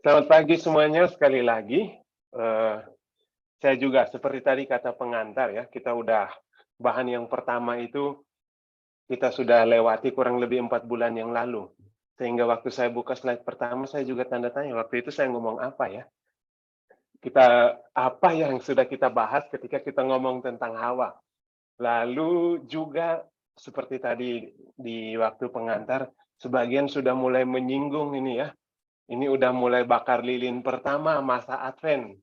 Selamat pagi semuanya sekali lagi. Eh, saya juga seperti tadi kata pengantar ya, kita udah bahan yang pertama itu kita sudah lewati kurang lebih 4 bulan yang lalu. Sehingga waktu saya buka slide pertama saya juga tanda tanya, waktu itu saya ngomong apa ya? Apa yang sudah kita bahas ketika kita ngomong tentang Hawa. Lalu juga seperti tadi di waktu pengantar, sebagian sudah mulai menyinggung ini ya. Ini udah mulai bakar lilin pertama masa Advent.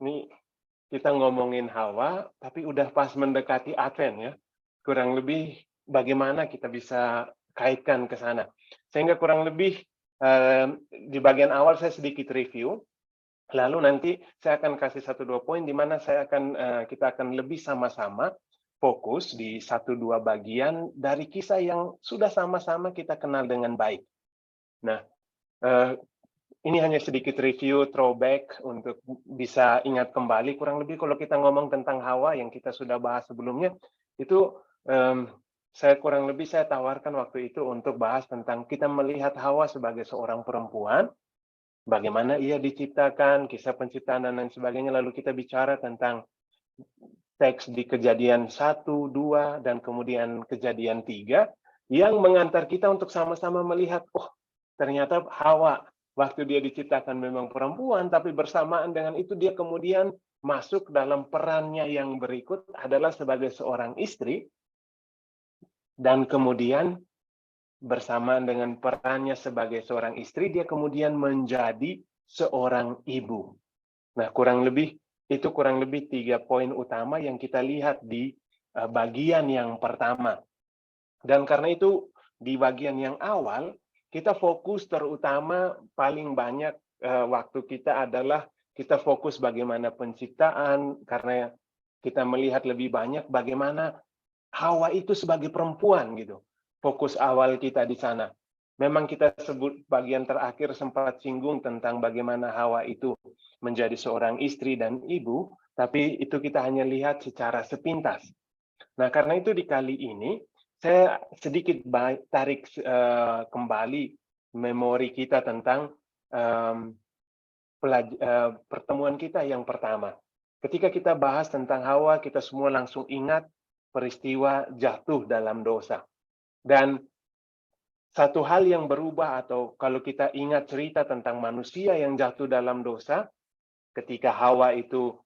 Ini kita ngomongin Hawa, tapi udah pas mendekati Advent ya. Kurang lebih bagaimana kita bisa kaitkan ke sana. Sehingga kurang lebih di bagian awal saya sedikit review, lalu nanti saya akan kasih 1-2 poin di mana kita akan lebih sama-sama fokus di 1-2 bagian dari kisah yang sudah sama-sama kita kenal dengan baik. Nah, ini hanya sedikit review throwback untuk bisa ingat kembali. Kurang lebih kalau kita ngomong tentang Hawa yang kita sudah bahas sebelumnya, itu saya tawarkan waktu itu untuk bahas tentang kita melihat Hawa sebagai seorang perempuan, bagaimana ia diciptakan, kisah penciptaan dan lain sebagainya. Lalu kita bicara tentang teks di Kejadian 1, 2, dan kemudian Kejadian 3 yang mengantar kita untuk sama-sama melihat, oh ternyata Hawa waktu dia diciptakan memang perempuan, tapi bersamaan dengan itu dia kemudian masuk dalam perannya yang berikut adalah sebagai seorang istri, dan kemudian bersamaan dengan perannya sebagai seorang istri, dia kemudian menjadi seorang ibu. Nah, kurang lebih 3 poin utama yang kita lihat di bagian yang pertama. Dan karena itu di bagian yang awal kita fokus terutama paling banyak waktu kita adalah kita fokus bagaimana penciptaan, karena kita melihat lebih banyak bagaimana Hawa itu sebagai perempuan gitu. Fokus awal kita di sana. Memang kita sebut bagian terakhir sempat singgung tentang bagaimana Hawa itu menjadi seorang istri dan ibu, tapi itu kita hanya lihat secara sepintas. Nah, karena itu di kali ini saya sedikit tarik kembali memori kita tentang pertemuan kita yang pertama. Ketika kita bahas tentang Hawa, kita semua langsung ingat peristiwa jatuh dalam dosa. Dan satu hal yang berubah, atau kalau kita ingat cerita tentang manusia yang jatuh dalam dosa, ketika Hawa itu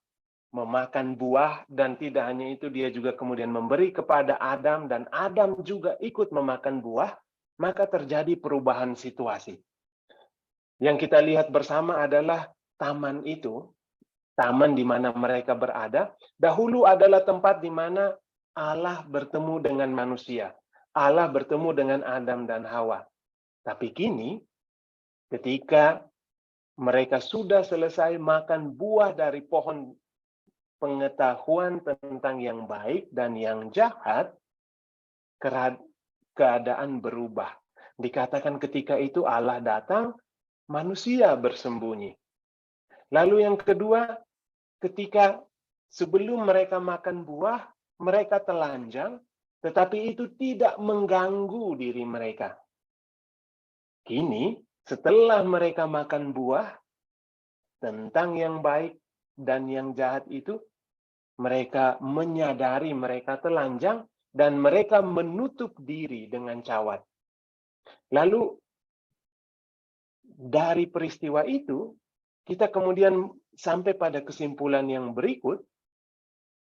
memakan buah, dan tidak hanya itu, dia juga kemudian memberi kepada Adam, dan Adam juga ikut memakan buah, maka terjadi perubahan situasi. Yang kita lihat bersama adalah taman itu, taman di mana mereka berada, dahulu adalah tempat di mana Allah bertemu dengan manusia. Allah bertemu dengan Adam dan Hawa. Tapi kini, ketika mereka sudah selesai makan buah dari pohon pengetahuan tentang yang baik dan yang jahat, keadaan berubah. Dikatakan ketika itu Allah datang, manusia bersembunyi. Lalu yang kedua, ketika sebelum mereka makan buah, mereka telanjang, tetapi itu tidak mengganggu diri mereka. Kini, setelah mereka makan buah tentang yang baik dan yang jahat itu, mereka menyadari mereka telanjang dan mereka menutup diri dengan cawat. Lalu dari peristiwa itu, kita kemudian sampai pada kesimpulan yang berikut,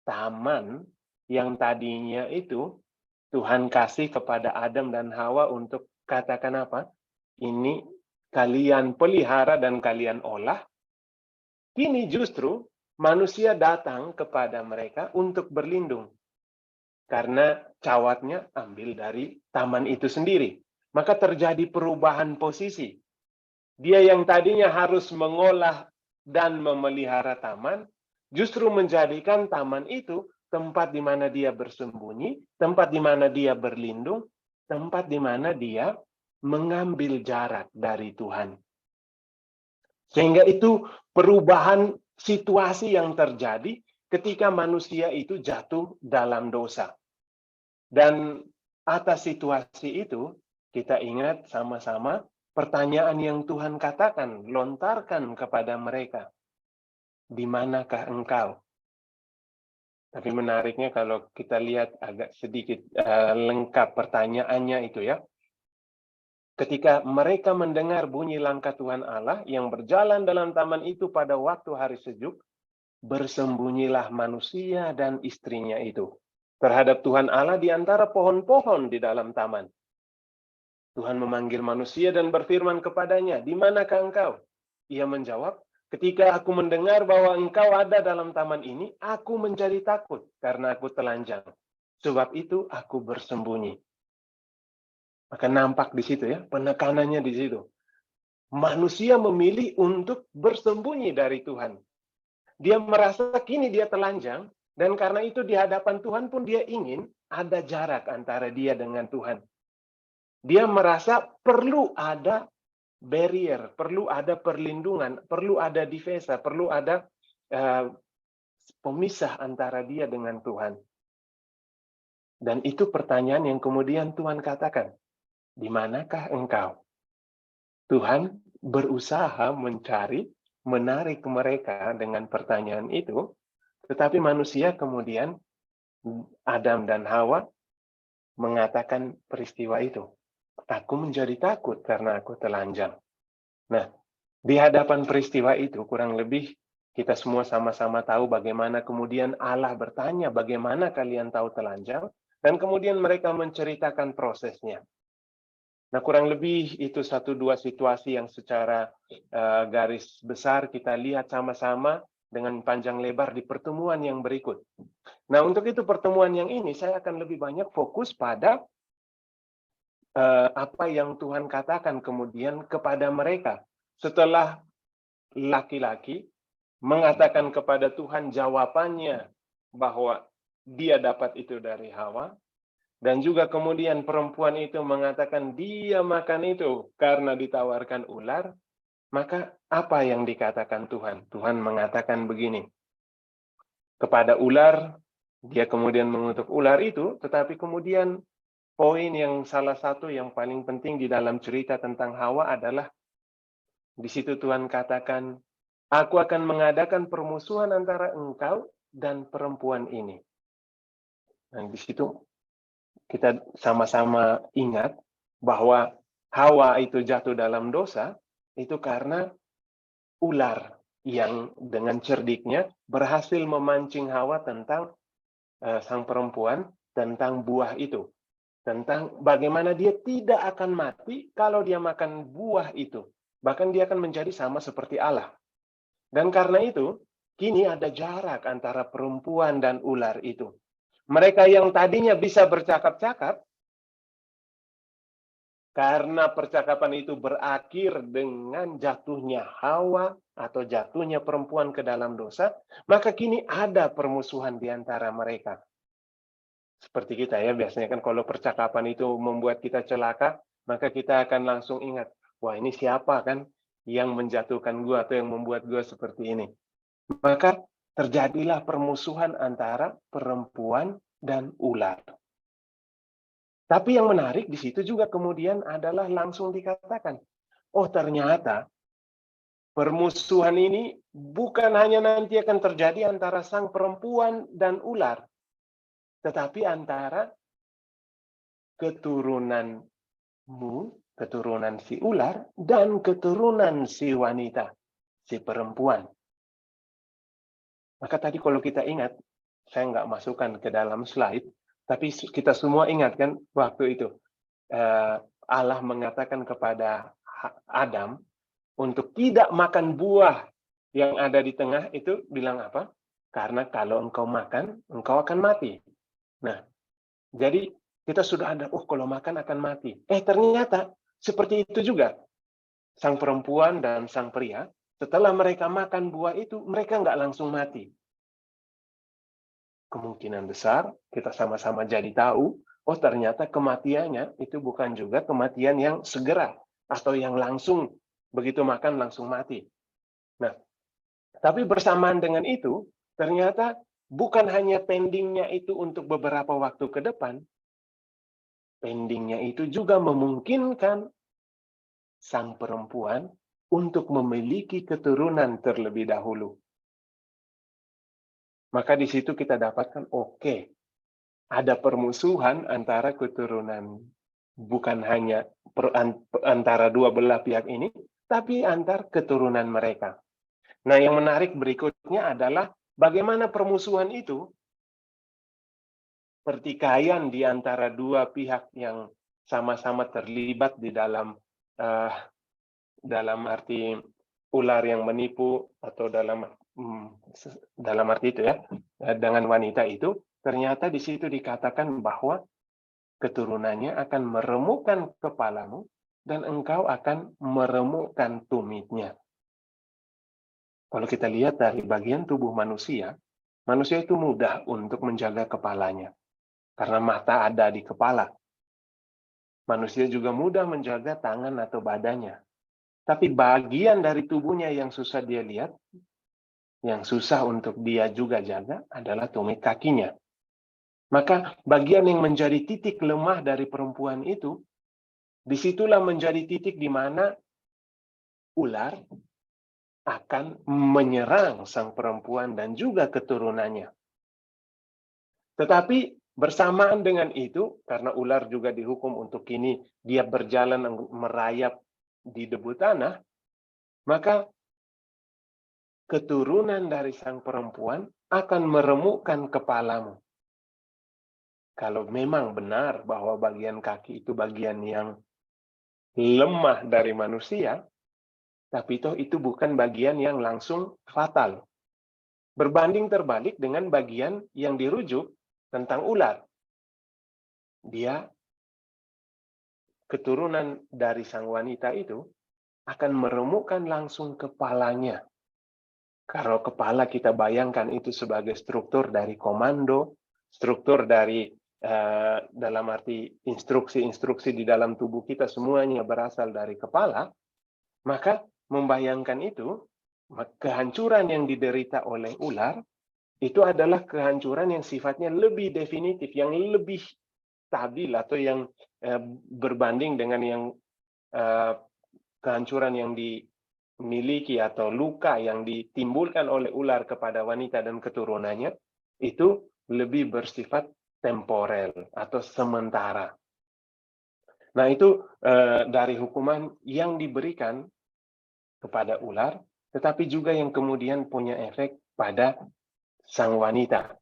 taman yang tadinya itu Tuhan kasih kepada Adam dan Hawa untuk katakan apa? Ini kalian pelihara dan kalian olah. Kini justru manusia datang kepada mereka untuk berlindung. Karena cawatnya ambil dari taman itu sendiri. Maka terjadi perubahan posisi. Dia yang tadinya harus mengolah dan memelihara taman, justru menjadikan taman itu tempat di mana dia bersembunyi, tempat di mana dia berlindung, tempat di mana dia mengambil jarak dari Tuhan. Sehingga itu perubahan situasi yang terjadi ketika manusia itu jatuh dalam dosa. Dan atas situasi itu, kita ingat sama-sama pertanyaan yang Tuhan katakan, lontarkan kepada mereka, di manakah engkau? Tapi menariknya kalau kita lihat agak sedikit lengkap pertanyaannya itu ya. Ketika mereka mendengar bunyi langkah Tuhan Allah yang berjalan dalam taman itu pada waktu hari sejuk, bersembunyilah manusia dan istrinya itu terhadap Tuhan Allah di antara pohon-pohon di dalam taman. Tuhan memanggil manusia dan berfirman kepadanya, "Di manakah engkau?" Ia menjawab, "Ketika aku mendengar bahwa engkau ada dalam taman ini, aku menjadi takut karena aku telanjang. Sebab itu aku bersembunyi." Maka nampak di situ ya, penekanannya di situ. Manusia memilih untuk bersembunyi dari Tuhan. Dia merasa kini dia telanjang, dan karena itu di hadapan Tuhan pun dia ingin ada jarak antara dia dengan Tuhan. Dia merasa perlu ada barrier, perlu ada perlindungan, perlu ada defensa, perlu ada pemisah antara dia dengan Tuhan. Dan itu pertanyaan yang kemudian Tuhan katakan, "Di manakah engkau?" Tuhan berusaha menarik mereka dengan pertanyaan itu, tetapi manusia kemudian, Adam dan Hawa, mengatakan peristiwa itu. "Aku menjadi takut karena aku telanjang." Nah, di hadapan peristiwa itu, kurang lebih kita semua sama-sama tahu bagaimana kemudian Allah bertanya, "Bagaimana kalian tahu telanjang?" Dan kemudian mereka menceritakan prosesnya. Nah, kurang lebih itu 1-2 situasi yang secara garis besar kita lihat sama-sama dengan panjang lebar di pertemuan yang berikut. Nah, untuk itu pertemuan yang ini saya akan lebih banyak fokus pada apa yang Tuhan katakan kemudian kepada mereka. Setelah laki-laki mengatakan kepada Tuhan jawabannya bahwa dia dapat itu dari Hawa, dan juga kemudian perempuan itu mengatakan dia makan itu karena ditawarkan ular, maka apa yang dikatakan Tuhan? Tuhan mengatakan begini, kepada ular, dia kemudian mengutuk ular itu, tetapi kemudian poin yang salah satu yang paling penting di dalam cerita tentang Hawa adalah, di situ Tuhan katakan, "Aku akan mengadakan permusuhan antara engkau dan perempuan ini." Nah, di situ kita sama-sama ingat bahwa Hawa itu jatuh dalam dosa, itu karena ular yang dengan cerdiknya berhasil memancing Hawa tentang sang perempuan, tentang buah itu. Tentang bagaimana dia tidak akan mati kalau dia makan buah itu. Bahkan dia akan menjadi sama seperti Allah. Dan karena itu, kini ada jarak antara perempuan dan ular itu. Mereka yang tadinya bisa bercakap-cakap, karena percakapan itu berakhir dengan jatuhnya Hawa atau jatuhnya perempuan ke dalam dosa, maka kini ada permusuhan di antara mereka. Seperti kita ya, biasanya kan kalau percakapan itu membuat kita celaka, maka kita akan langsung ingat, wah ini siapa kan yang menjatuhkan gua atau yang membuat gua seperti ini. Maka terjadilah permusuhan antara perempuan dan ular. Tapi yang menarik di situ juga kemudian adalah langsung dikatakan, oh ternyata permusuhan ini bukan hanya nanti akan terjadi antara sang perempuan dan ular, tetapi antara keturunanmu, keturunan si ular, dan keturunan si wanita, si perempuan. Maka tadi kalau kita ingat, saya nggak masukkan ke dalam slide, tapi kita semua ingat kan waktu itu Allah mengatakan kepada Adam untuk tidak makan buah yang ada di tengah itu, bilang apa? Karena kalau engkau makan, engkau akan mati. Nah, jadi kita sudah ada, oh kalau makan akan mati. Ternyata seperti itu juga. Sang perempuan dan sang pria, setelah mereka makan buah itu, mereka nggak langsung mati. Kemungkinan besar kita sama-sama jadi tahu, oh ternyata kematiannya itu bukan juga kematian yang segera atau yang langsung begitu makan langsung mati. Nah, tapi bersamaan dengan itu, ternyata bukan hanya pendingnya itu untuk beberapa waktu ke depan, pendingnya itu juga memungkinkan sang perempuan untuk memiliki keturunan terlebih dahulu. Maka di situ kita dapatkan, oke, ada permusuhan antara keturunan, bukan hanya antara dua belah pihak ini, tapi antar keturunan mereka. Nah, yang menarik berikutnya adalah bagaimana permusuhan itu, pertikaian di antara dua pihak yang sama-sama terlibat di dalam arti ular yang menipu, atau dalam arti itu ya, dengan wanita itu, ternyata di situ dikatakan bahwa keturunannya akan meremukkan kepalamu dan engkau akan meremukkan tumitnya. Kalau kita lihat dari bagian tubuh manusia itu mudah untuk menjaga kepalanya. Karena mata ada di kepala. Manusia juga mudah menjaga tangan atau badannya. Tapi bagian dari tubuhnya yang susah dia lihat, yang susah untuk dia juga jaga, adalah tumit kakinya. Maka bagian yang menjadi titik lemah dari perempuan itu, disitulah menjadi titik di mana ular akan menyerang sang perempuan dan juga keturunannya. Tetapi bersamaan dengan itu, karena ular juga dihukum untuk ini, dia berjalan merayap di debu tanah, maka keturunan dari sang perempuan akan meremukkan kepalamu. Kalau memang benar bahwa bagian kaki itu bagian yang lemah dari manusia, tapi itu bukan bagian yang langsung fatal. Berbanding terbalik dengan bagian yang dirujuk tentang ular. Dia, keturunan dari sang wanita itu, akan meremukkan langsung kepalanya. Kalau kepala kita bayangkan itu sebagai struktur dari komando, struktur dari dalam arti instruksi-instruksi di dalam tubuh kita semuanya berasal dari kepala, maka membayangkan itu, kehancuran yang diderita oleh ular, itu adalah kehancuran yang sifatnya lebih definitif, yang lebih stabil, atau yang berbanding dengan yang kehancuran yang dimiliki atau luka yang ditimbulkan oleh ular kepada wanita dan keturunannya, itu lebih bersifat temporel atau sementara. Nah, itu dari hukuman yang diberikan kepada ular, tetapi juga yang kemudian punya efek pada sang wanita.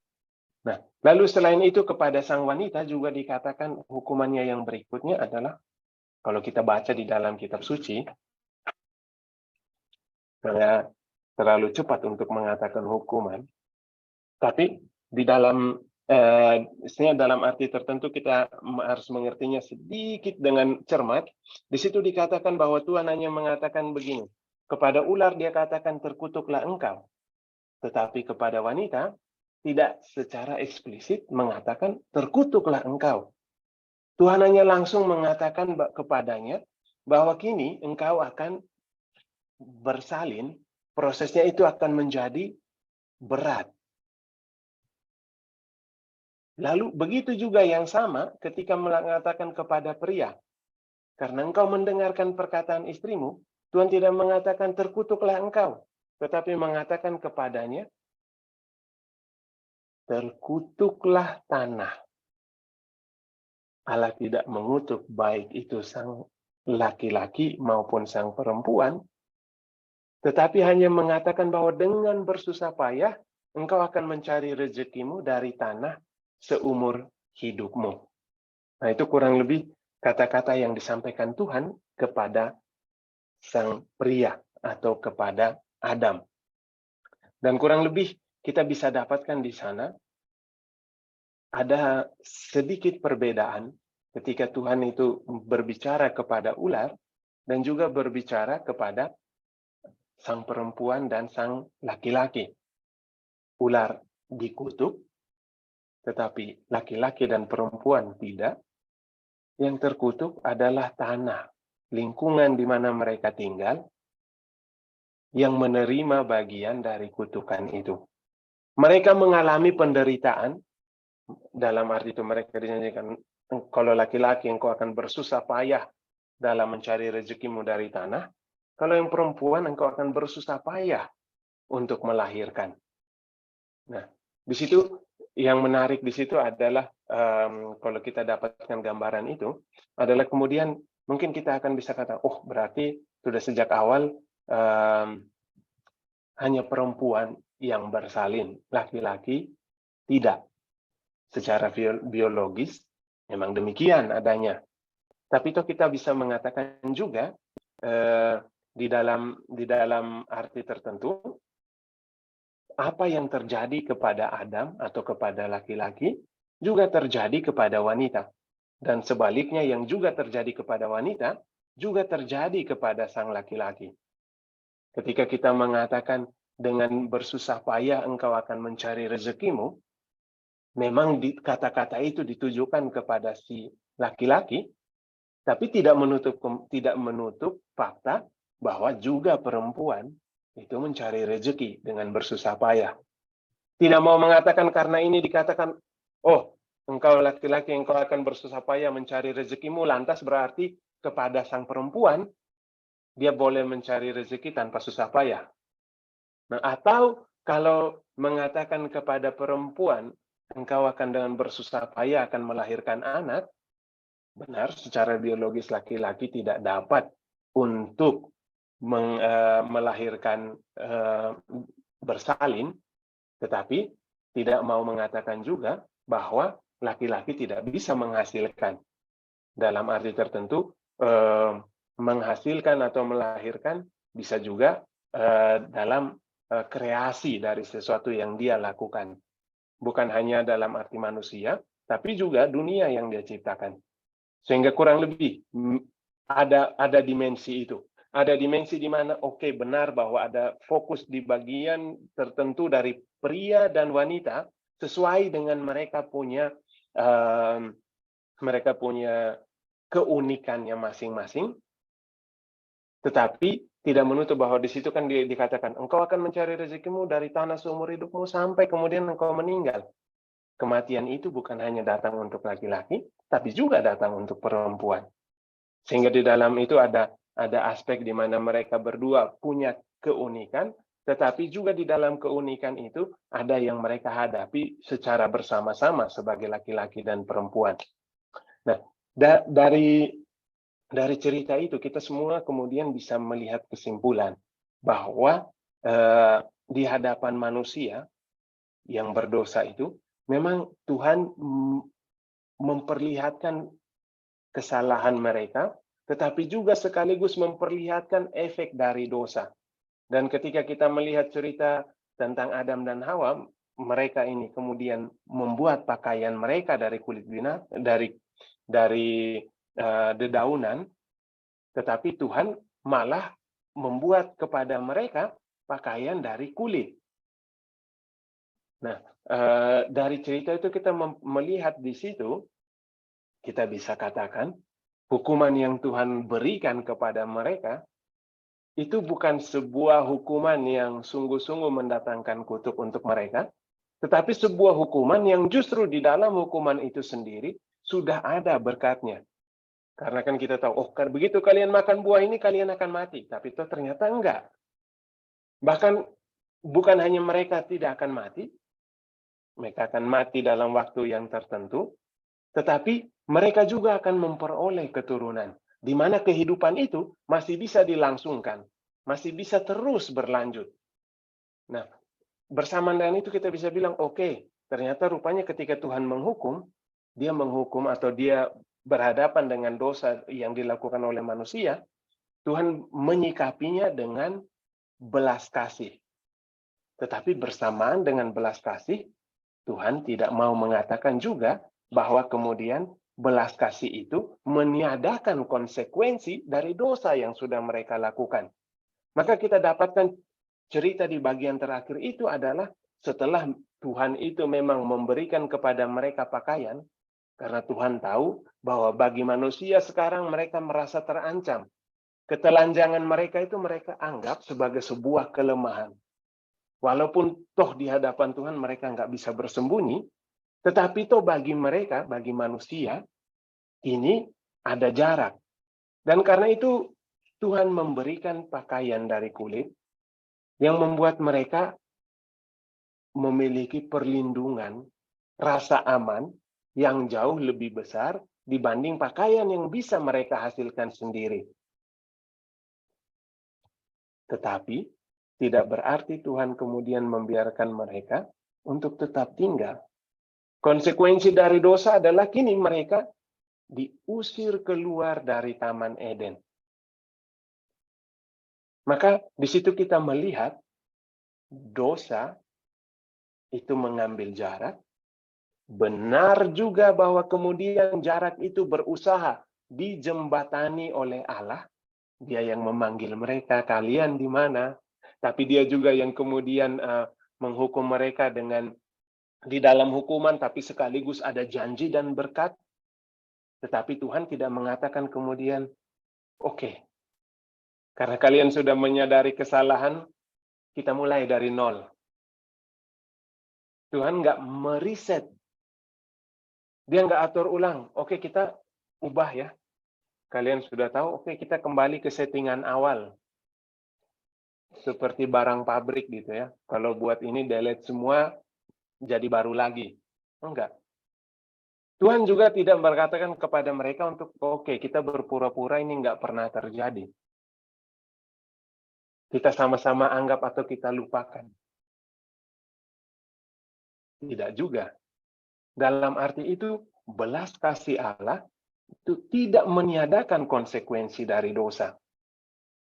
Nah, lalu selain itu kepada sang wanita juga dikatakan hukumannya yang berikutnya adalah, kalau kita baca di dalam kitab suci, saya terlalu cepat untuk mengatakan hukuman, tapi di dalam dalam arti tertentu kita harus mengertinya sedikit dengan cermat. Di situ dikatakan bahwa Tuhan hanya mengatakan begini, kepada ular dia katakan terkutuklah engkau, tetapi kepada wanita tidak secara eksplisit mengatakan terkutuklah engkau. Tuhan hanya langsung mengatakan kepadanya bahwa kini engkau akan bersalin, prosesnya itu akan menjadi berat. Lalu begitu juga yang sama ketika mengatakan kepada pria, karena engkau mendengarkan perkataan istrimu, Tuhan tidak mengatakan terkutuklah engkau, tetapi mengatakan kepadanya, terkutuklah tanah. Allah tidak mengutuk baik itu sang laki-laki maupun sang perempuan, tetapi hanya mengatakan bahwa dengan bersusah payah, engkau akan mencari rezekimu dari tanah seumur hidupmu. Nah, itu kurang lebih kata-kata yang disampaikan Tuhan kepada sang pria atau kepada Adam. Dan kurang lebih kita bisa dapatkan di sana ada sedikit perbedaan ketika Tuhan itu berbicara kepada ular dan juga berbicara kepada sang perempuan dan sang laki-laki. Ular dikutuk, tetapi laki-laki dan perempuan tidak. Yang terkutuk adalah tanah, lingkungan di mana mereka tinggal, yang menerima bagian dari kutukan itu. Mereka mengalami penderitaan, dalam arti itu mereka dijanjikan, kalau laki-laki engkau akan bersusah payah dalam mencari rezekimu dari tanah, kalau yang perempuan engkau akan bersusah payah untuk melahirkan. Nah, di situ yang menarik di situ adalah kalau kita dapatkan gambaran itu adalah kemudian mungkin kita akan bisa kata, oh berarti sudah sejak awal hanya perempuan yang bersalin, laki-laki tidak. Secara biologis memang demikian adanya. Tapi itu kita bisa mengatakan juga di dalam arti tertentu, apa yang terjadi kepada Adam atau kepada laki-laki juga terjadi kepada wanita. Dan sebaliknya yang juga terjadi kepada wanita juga terjadi kepada sang laki-laki. Ketika kita mengatakan dengan bersusah payah engkau akan mencari rezekimu, memang kata-kata itu ditujukan kepada si laki-laki, tapi tidak menutup fakta bahwa juga perempuan itu mencari rezeki dengan bersusah payah. Tidak mau mengatakan karena ini dikatakan, oh, engkau laki-laki, engkau akan bersusah payah mencari rezekimu, lantas berarti kepada sang perempuan, dia boleh mencari rezeki tanpa susah payah. Nah, atau kalau mengatakan kepada perempuan, engkau akan dengan bersusah payah akan melahirkan anak, benar, secara biologis laki-laki tidak dapat untuk melahirkan bersalin, tetapi tidak mau mengatakan juga bahwa laki-laki tidak bisa menghasilkan. Dalam arti tertentu, menghasilkan atau melahirkan bisa juga dalam kreasi dari sesuatu yang dia lakukan. Bukan hanya dalam arti manusia, tapi juga dunia yang dia ciptakan. Sehingga kurang lebih ada dimensi itu. Ada dimensi di mana benar bahwa ada fokus di bagian tertentu dari pria dan wanita sesuai dengan mereka punya keunikannya masing-masing. Tetapi tidak menutup bahwa di situ kan dikatakan engkau akan mencari rezekimu dari tanah seumur hidupmu sampai kemudian engkau meninggal. Kematian itu bukan hanya datang untuk laki-laki, tapi juga datang untuk perempuan. Sehingga di dalam itu ada aspek di mana mereka berdua punya keunikan, tetapi juga di dalam keunikan itu ada yang mereka hadapi secara bersama-sama sebagai laki-laki dan perempuan. Nah, dari cerita itu kita semua kemudian bisa melihat kesimpulan bahwa di hadapan manusia yang berdosa itu memang Tuhan memperlihatkan kesalahan mereka, tetapi juga sekaligus memperlihatkan efek dari dosa. Dan ketika kita melihat cerita tentang Adam dan Hawa, mereka ini kemudian membuat pakaian mereka dari kulit binatang, dari dedaunan, tetapi Tuhan malah membuat kepada mereka pakaian dari kulit. Nah, dari cerita itu kita melihat di situ, kita bisa katakan hukuman yang Tuhan berikan kepada mereka itu bukan sebuah hukuman yang sungguh-sungguh mendatangkan kutuk untuk mereka, tetapi sebuah hukuman yang justru di dalam hukuman itu sendiri sudah ada berkatnya. Karena kan kita tahu, begitu kalian makan buah ini, kalian akan mati. Tapi itu ternyata enggak. Bahkan bukan hanya mereka tidak akan mati, mereka akan mati dalam waktu yang tertentu, tetapi mereka juga akan memperoleh keturunan, di mana kehidupan itu masih bisa dilangsungkan, masih bisa terus berlanjut. Nah, bersamaan dengan itu kita bisa bilang, ternyata rupanya ketika Tuhan menghukum, dia menghukum atau dia berhadapan dengan dosa yang dilakukan oleh manusia, Tuhan menyikapinya dengan belas kasih. Tetapi bersamaan dengan belas kasih, Tuhan tidak mau mengatakan juga bahwa kemudian belas kasih itu meniadakan konsekuensi dari dosa yang sudah mereka lakukan. Maka kita dapatkan cerita di bagian terakhir itu adalah setelah Tuhan itu memang memberikan kepada mereka pakaian, karena Tuhan tahu bahwa bagi manusia sekarang mereka merasa terancam. Ketelanjangan mereka itu mereka anggap sebagai sebuah kelemahan. Walaupun toh di hadapan Tuhan mereka nggak bisa bersembunyi, tetapi toh bagi mereka, bagi manusia, ini ada jarak. Dan karena itu Tuhan memberikan pakaian dari kulit yang membuat mereka memiliki perlindungan, rasa aman yang jauh lebih besar dibanding pakaian yang bisa mereka hasilkan sendiri. Tetapi tidak berarti Tuhan kemudian membiarkan mereka untuk tetap tinggal. Konsekuensi dari dosa adalah kini mereka diusir keluar dari Taman Eden. Maka di situ kita melihat dosa itu mengambil jarak. Benar juga bahwa kemudian jarak itu berusaha dijembatani oleh Allah. Dia yang memanggil mereka, kalian di mana? Tapi dia juga yang kemudian menghukum mereka dengan di dalam hukuman, tapi sekaligus ada janji dan berkat. Tetapi Tuhan tidak mengatakan kemudian, oke, karena kalian sudah menyadari kesalahan, kita mulai dari nol. Tuhan nggak meriset. Dia nggak atur ulang. Oke, kita ubah ya. Kalian sudah tahu, oke, kita kembali ke settingan awal. Seperti barang pabrik gitu ya. Kalau buat ini delete semua, jadi baru lagi. Enggak. Tuhan juga tidak berkatakan kepada mereka untuk, oke, kita berpura-pura ini nggak pernah terjadi. Kita sama-sama anggap atau kita lupakan. Tidak juga. Dalam arti itu, belas kasih Allah itu tidak meniadakan konsekuensi dari dosa.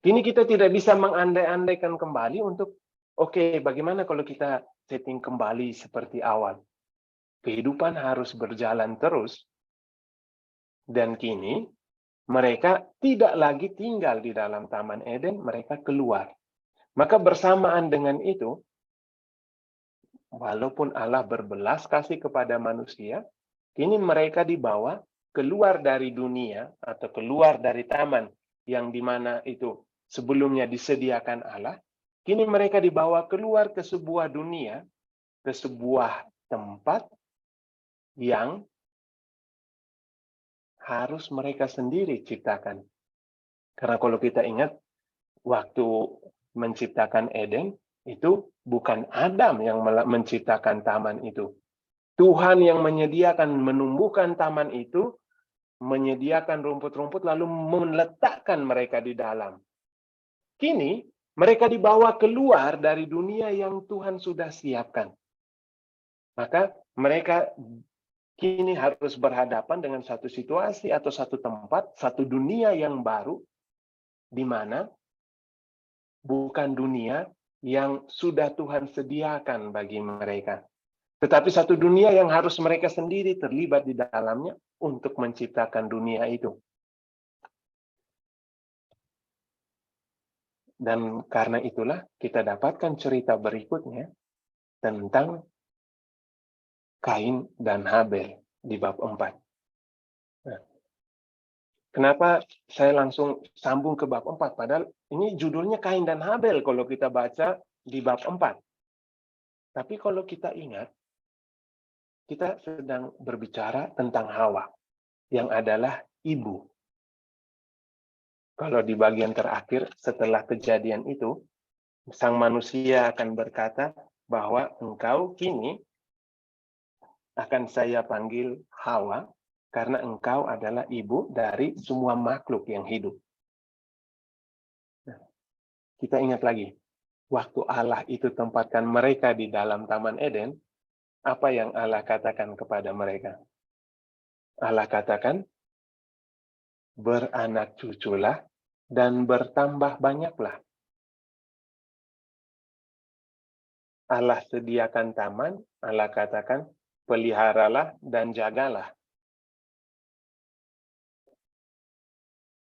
Kini kita tidak bisa mengandai-andaikan kembali untuk, oke, bagaimana kalau kita setting kembali seperti awal? Kehidupan harus berjalan terus. Dan kini, mereka tidak lagi tinggal di dalam Taman Eden, mereka keluar. Maka bersamaan dengan itu, walaupun Allah berbelas kasih kepada manusia, kini mereka dibawa keluar dari dunia atau keluar dari taman yang dimana itu sebelumnya disediakan Allah. Kini mereka dibawa keluar ke sebuah dunia, ke sebuah tempat yang harus mereka sendiri ciptakan. Karena kalau kita ingat, waktu menciptakan Eden, itu bukan Adam yang menciptakan taman itu. Tuhan yang menyediakan, menumbuhkan taman itu, menyediakan rumput-rumput, lalu meletakkan mereka di dalam. Kini, mereka dibawa keluar dari dunia yang Tuhan sudah siapkan. Maka mereka kini harus berhadapan dengan satu situasi atau satu tempat, satu dunia yang baru, di mana bukan dunia yang sudah Tuhan sediakan bagi mereka. Tetapi satu dunia yang harus mereka sendiri terlibat di dalamnya untuk menciptakan dunia itu. Dan karena itulah kita dapatkan cerita berikutnya tentang Kain dan Habel di bab 4. Nah, kenapa saya langsung sambung ke bab 4? Padahal ini judulnya Kain dan Habel kalau kita baca di bab 4. Tapi kalau kita ingat, kita sedang berbicara tentang Hawa, yang adalah ibu. Kalau di bagian terakhir, setelah kejadian itu, sang manusia akan berkata bahwa engkau kini akan saya panggil Hawa, karena engkau adalah ibu dari semua makhluk yang hidup. Nah, kita ingat lagi, waktu Allah itu tempatkan mereka di dalam Taman Eden, apa yang Allah katakan kepada mereka? Allah katakan, beranak cuculah dan bertambah banyaklah. Allah sediakan taman, Allah katakan, peliharalah dan jagalah.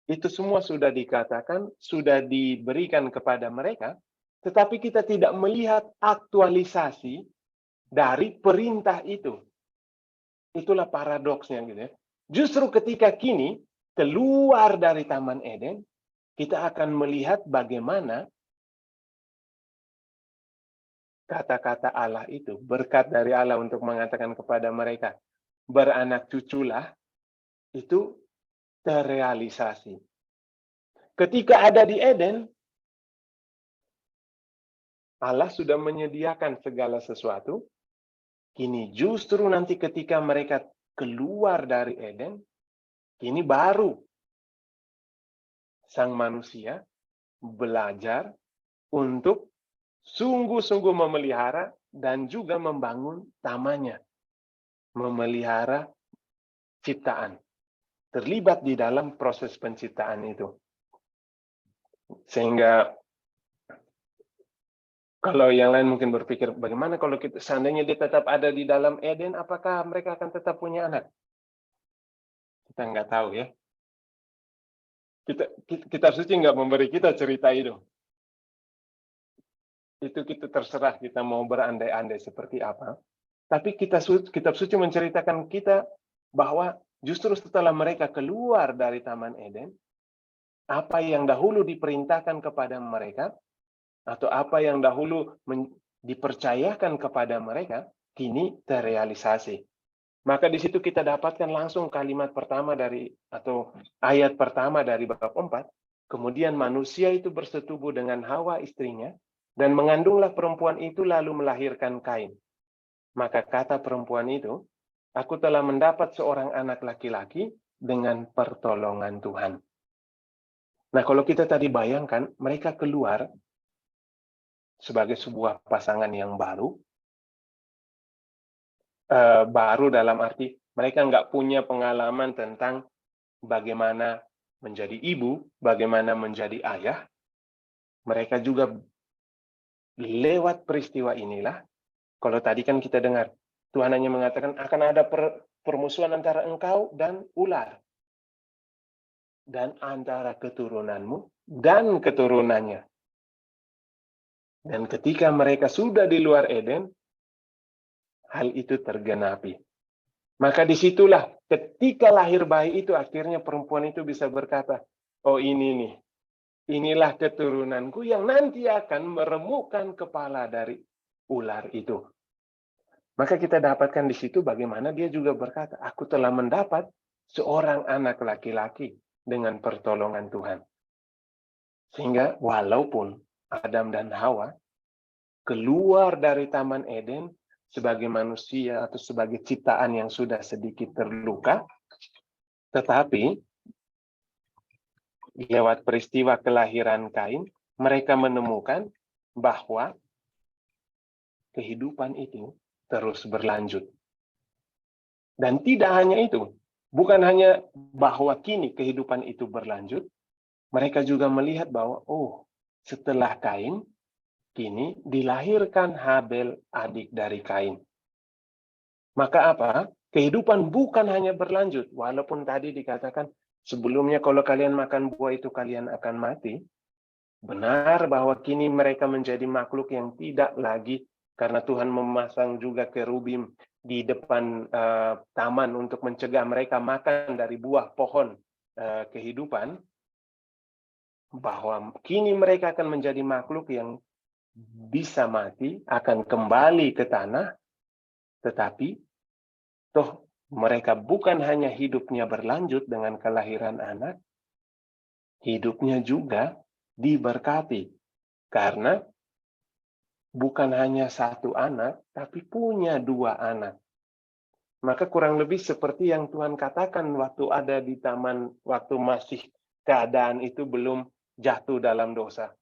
Itu semua sudah dikatakan, sudah diberikan kepada mereka, tetapi kita tidak melihat aktualisasi dari perintah itu. Itulah paradoksnya gitu ya. Justru ketika kini keluar dari Taman Eden, kita akan melihat bagaimana kata-kata Allah itu, berkat dari Allah untuk mengatakan kepada mereka, beranak cuculah, itu terrealisasi. ketika ada di Eden, Allah sudah menyediakan segala sesuatu. Kini justru nanti ketika mereka keluar dari Eden, kini baru sang manusia belajar untuk sungguh-sungguh memelihara dan juga membangun tamannya. Memelihara ciptaan. Terlibat di dalam proses penciptaan itu. Sehingga kalau yang lain mungkin berpikir, bagaimana kalau seandainya dia tetap ada di dalam Eden, apakah mereka akan tetap punya anak? Kita nggak tahu ya. Kitab suci nggak memberi kita cerita itu. Itu kita terserah kita mau berandai-andai seperti apa. Tapi kitab suci menceritakan kita bahwa justru setelah mereka keluar dari Taman Eden, apa yang dahulu diperintahkan kepada mereka, atau apa yang dahulu dipercayakan kepada mereka, kini terrealisasi. Maka di situ kita dapatkan langsung kalimat pertama atau ayat pertama dari bab 4. Kemudian manusia itu bersetubuh dengan Hawa istrinya, dan mengandunglah perempuan itu lalu melahirkan Kain. Maka kata perempuan itu, aku telah mendapat seorang anak laki-laki dengan pertolongan Tuhan. Nah, kalau kita tadi bayangkan, mereka keluar sebagai sebuah pasangan yang baru dalam arti mereka nggak punya pengalaman tentang bagaimana menjadi ibu, bagaimana menjadi ayah. Mereka juga lewat peristiwa inilah, kalau tadi kan kita dengar, Tuhan hanya mengatakan akan ada permusuhan antara engkau dan ular. Dan antara keturunanmu dan keturunannya. Dan ketika mereka sudah di luar Eden, hal itu tergenapi. Maka disitulah ketika lahir bayi itu akhirnya perempuan itu bisa berkata, oh ini nih, inilah keturunanku yang nanti akan meremukkan kepala dari ular itu. Maka kita dapatkan di situ bagaimana dia juga berkata, aku telah mendapat seorang anak laki-laki dengan pertolongan Tuhan. Sehingga walaupun Adam dan Hawa keluar dari Taman Eden sebagai manusia atau sebagai ciptaan yang sudah sedikit terluka, tetapi lewat peristiwa kelahiran Kain, mereka menemukan bahwa kehidupan itu terus berlanjut. Dan tidak hanya itu, bukan hanya bahwa kini kehidupan itu berlanjut, mereka juga melihat bahwa, oh, setelah Kain, kini dilahirkan Habel, adik dari Kain. Maka apa? Kehidupan bukan hanya berlanjut, walaupun tadi dikatakan, sebelumnya kalau kalian makan buah itu kalian akan mati. Benar bahwa kini mereka menjadi makhluk yang tidak lagi, karena Tuhan memasang juga kerubim di depan taman untuk mencegah mereka makan dari buah pohon kehidupan, bahwa kini mereka akan menjadi makhluk yang bisa mati, akan kembali ke tanah, tetapi toh mereka bukan hanya hidupnya berlanjut dengan kelahiran anak, hidupnya juga diberkati. Karena bukan hanya satu anak, tapi punya 2 anak. Maka kurang lebih seperti yang Tuhan katakan waktu ada di taman, waktu masih keadaan itu belum jatuh dalam dosa.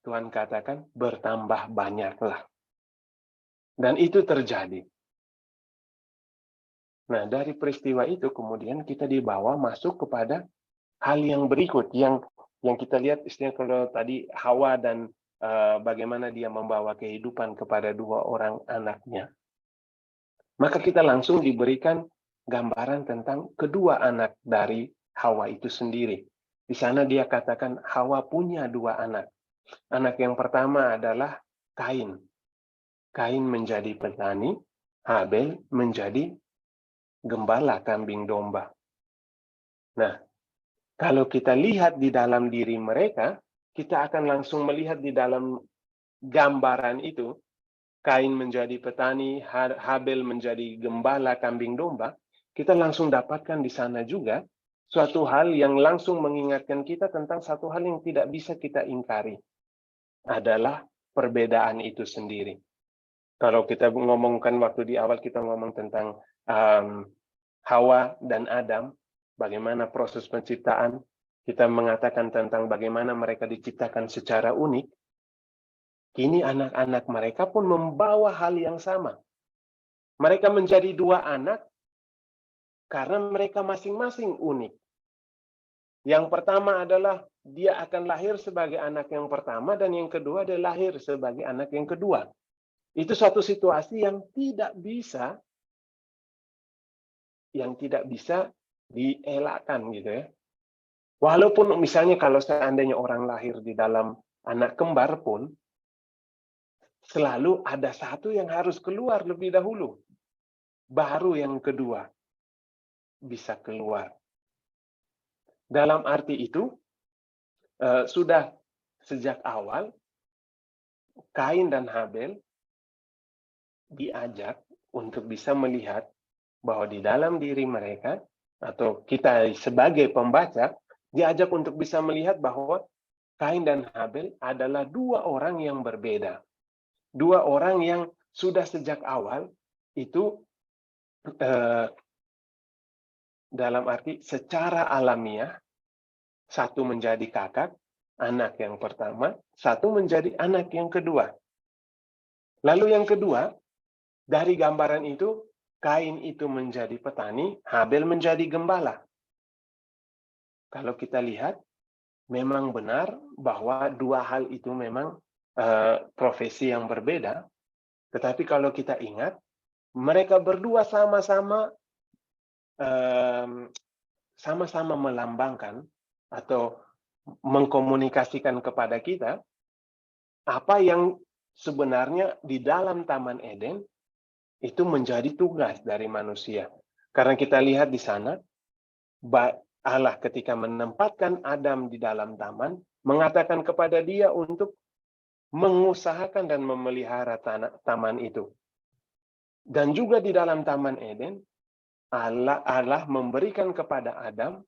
Tuhan katakan, bertambah banyaklah. Dan itu terjadi. Nah, dari peristiwa itu kemudian kita dibawa masuk kepada hal yang berikut. Yang kita lihat istilahnya kalau tadi Hawa dan bagaimana dia membawa kehidupan kepada 2 orang anaknya. Maka kita langsung diberikan gambaran tentang kedua anak dari Hawa itu sendiri. Di sana dia katakan Hawa punya 2 anak. Anak yang pertama adalah Kain. Kain menjadi petani, Habel menjadi gembala kambing domba. Nah, kalau kita lihat di dalam diri mereka, kita akan langsung melihat di dalam gambaran itu, Kain menjadi petani, Habel menjadi gembala kambing domba, kita langsung dapatkan di sana juga suatu hal yang langsung mengingatkan kita tentang satu hal yang tidak bisa kita ingkari, adalah perbedaan itu sendiri. Kalau kita ngomongkan waktu di awal kita ngomong tentang Hawa dan Adam, bagaimana proses penciptaan, kita mengatakan tentang bagaimana mereka diciptakan secara unik. Kini anak-anak mereka pun membawa hal yang sama. Mereka menjadi dua anak karena mereka masing-masing unik. Yang pertama adalah dia akan lahir sebagai anak yang pertama, dan yang kedua dia lahir sebagai anak yang kedua. Itu suatu situasi yang tidak bisa dielakkan gitu ya. Walaupun misalnya kalau seandainya orang lahir di dalam anak kembar pun, selalu ada satu yang harus keluar lebih dahulu. Baru yang kedua bisa keluar. Dalam arti itu, sudah sejak awal, Kain dan Habel diajak untuk bisa melihat bahwa di dalam diri mereka, atau kita sebagai pembaca, diajak untuk bisa melihat bahwa Kain dan Habel adalah dua orang yang berbeda. Dua orang yang sudah sejak awal itu dalam arti secara alamiah, satu menjadi kakak, anak yang pertama, satu menjadi anak yang kedua. Lalu yang kedua, dari gambaran itu, Kain itu menjadi petani, Habel menjadi gembala. Kalau kita lihat, memang benar bahwa dua hal itu memang profesi yang berbeda, tetapi kalau kita ingat, mereka berdua sama-sama melambangkan atau mengkomunikasikan kepada kita apa yang sebenarnya di dalam Taman Eden itu menjadi tugas dari manusia. Karena kita lihat di sana, Allah ketika menempatkan Adam di dalam taman, mengatakan kepada dia untuk mengusahakan dan memelihara taman itu. Dan juga di dalam Taman Eden, Allah memberikan kepada Adam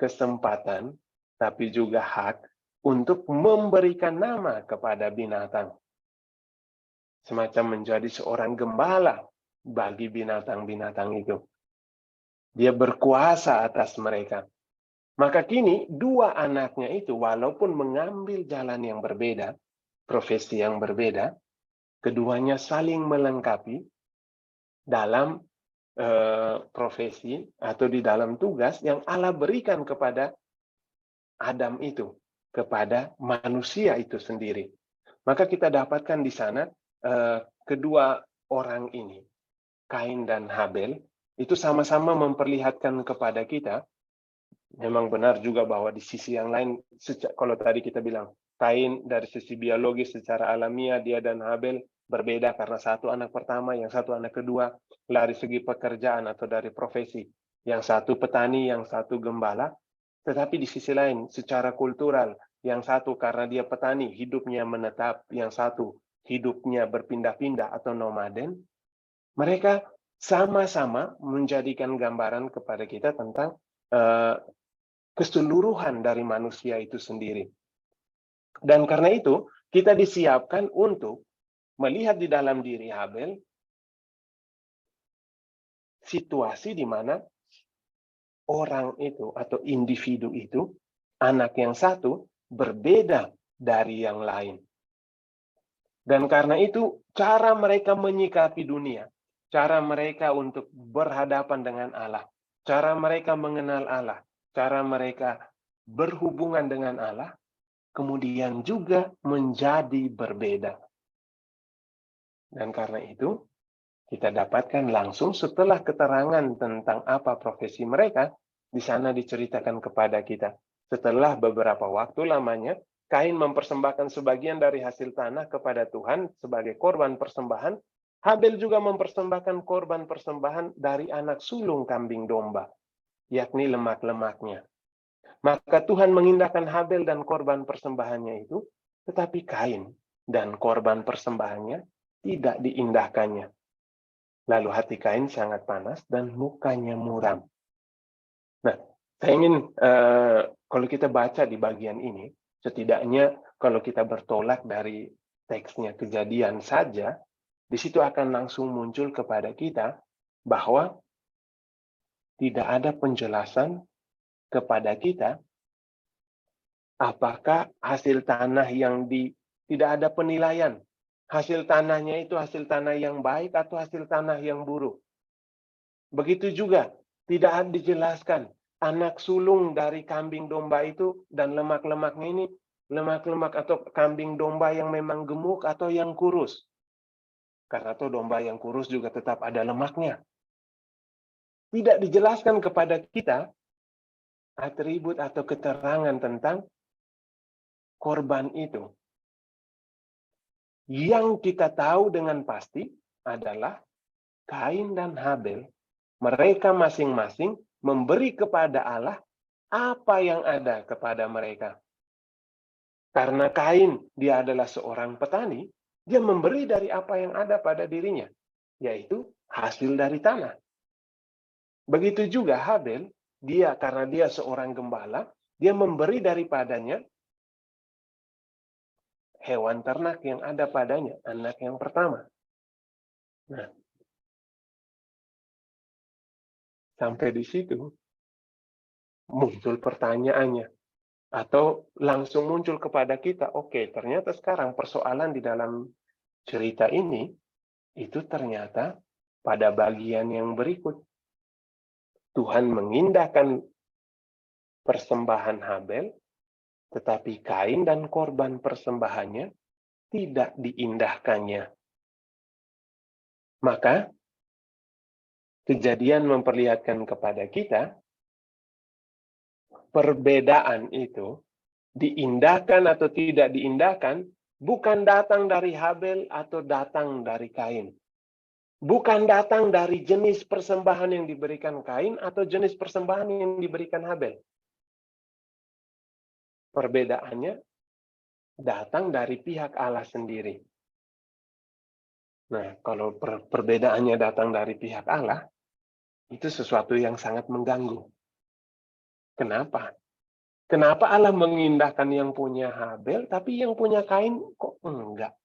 kesempatan, tapi juga hak untuk memberikan nama kepada binatang. Semacam menjadi seorang gembala bagi binatang-binatang itu. Dia berkuasa atas mereka. Maka kini dua anaknya itu walaupun mengambil jalan yang berbeda, profesi yang berbeda, keduanya saling melengkapi dalam profesi atau di dalam tugas yang Allah berikan kepada Adam itu, kepada manusia itu sendiri. Maka kita dapatkan di sana kedua orang ini, Kain dan Habel, itu sama-sama memperlihatkan kepada kita, memang benar juga bahwa di sisi yang lain, kalau tadi kita bilang, Kain dari sisi biologis secara alamiah, dia dan Habel berbeda karena satu anak pertama, yang satu anak kedua, dari segi pekerjaan atau dari profesi. Yang satu petani, yang satu gembala. Tetapi di sisi lain, secara kultural, yang satu karena dia petani, hidupnya menetap, yang satu hidupnya berpindah-pindah atau nomaden, mereka sama-sama menjadikan gambaran kepada kita tentang keseluruhan dari manusia itu sendiri. Dan karena itu, kita disiapkan untuk melihat di dalam diri Habel situasi di mana orang itu atau individu itu, anak yang satu, berbeda dari yang lain. Dan karena itu, cara mereka menyikapi dunia, cara mereka untuk berhadapan dengan Allah, cara mereka mengenal Allah, cara mereka berhubungan dengan Allah, kemudian juga menjadi berbeda. Dan karena itu, kita dapatkan langsung setelah keterangan tentang apa profesi mereka, di sana diceritakan kepada kita. Setelah beberapa waktu lamanya, Kain mempersembahkan sebagian dari hasil tanah kepada Tuhan sebagai korban persembahan. Habel juga mempersembahkan korban persembahan dari anak sulung kambing domba, yakni lemak-lemaknya. Maka Tuhan mengindahkan Habel dan korban persembahannya itu, tetapi Kain dan korban persembahannya tidak diindahkannya. Lalu hati Kain sangat panas dan mukanya muram. Nah, saya ingin kalau kita baca di bagian ini, setidaknya kalau kita bertolak dari teksnya Kejadian saja, di situ akan langsung muncul kepada kita bahwa tidak ada penjelasan kepada kita apakah hasil tanah tidak ada penilaian. Hasil tanahnya itu hasil tanah yang baik atau hasil tanah yang buruk. Begitu juga, tidak dijelaskan anak sulung dari kambing domba itu dan lemak-lemaknya ini, lemak-lemak atau kambing domba yang memang gemuk atau yang kurus. Karena itu domba yang kurus juga tetap ada lemaknya. Tidak dijelaskan kepada kita atribut atau keterangan tentang korban itu. Yang kita tahu dengan pasti adalah Kain dan Habel, mereka masing-masing memberi kepada Allah apa yang ada kepada mereka. Karena Kain, dia adalah seorang petani, dia memberi dari apa yang ada pada dirinya, yaitu hasil dari tanah. Begitu juga Habel, karena dia seorang gembala, dia memberi daripadanya hewan ternak yang ada padanya, anak yang pertama. Nah, sampai di situ muncul pertanyaannya. Atau langsung muncul kepada kita, oke, ternyata sekarang persoalan di dalam cerita ini, itu ternyata pada bagian yang berikut. Tuhan mengindahkan persembahan Habel, tetapi Kain dan korban persembahannya tidak diindahkannya. Maka, Kejadian memperlihatkan kepada kita, perbedaan itu diindahkan atau tidak diindahkan bukan datang dari Habel atau datang dari Kain. Bukan datang dari jenis persembahan yang diberikan Kain atau jenis persembahan yang diberikan Habel. Perbedaannya datang dari pihak Allah sendiri. Nah, kalau perbedaannya datang dari pihak Allah, itu sesuatu yang sangat mengganggu. Kenapa? Kenapa Allah mengindahkan yang punya Habel, tapi yang punya Kain kok enggak?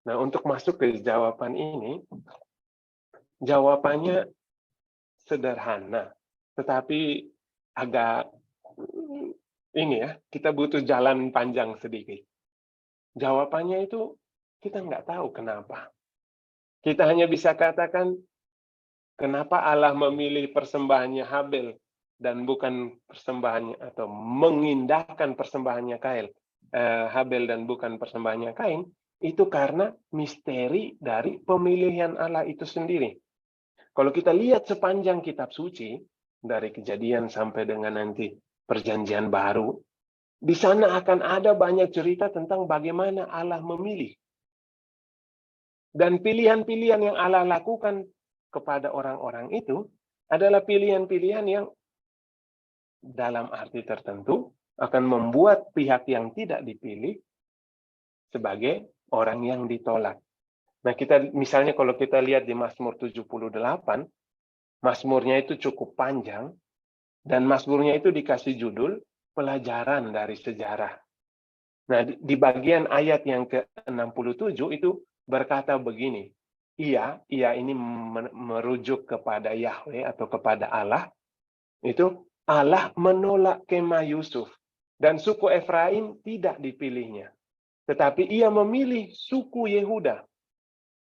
Nah, untuk masuk ke jawaban ini, jawabannya sederhana, tetapi agak kita butuh jalan panjang sedikit. Jawabannya itu kita nggak tahu kenapa. Kita hanya bisa katakan, kenapa Allah memilih persembahannya Habel dan bukan persembahannya, atau mengindahkan persembahannya Habel dan bukan persembahannya Kain, itu karena misteri dari pemilihan Allah itu sendiri. Kalau kita lihat sepanjang kitab suci, dari Kejadian sampai dengan nanti Perjanjian Baru, di sana akan ada banyak cerita tentang bagaimana Allah memilih. Dan pilihan-pilihan yang Allah lakukan kepada orang-orang itu adalah pilihan-pilihan yang dalam arti tertentu akan membuat pihak yang tidak dipilih sebagai orang yang ditolak. Nah, misalnya kalau kita lihat di Mazmur 78, Mazmurnya itu cukup panjang, dan Mazmurnya itu dikasih judul pelajaran dari sejarah. Nah, di bagian ayat yang ke-67 itu berkata begini, ia ini merujuk kepada Yahweh atau kepada Allah, itu Allah menolak kemah Yusuf, dan suku Efraim tidak dipilihnya. Tetapi ia memilih suku Yehuda,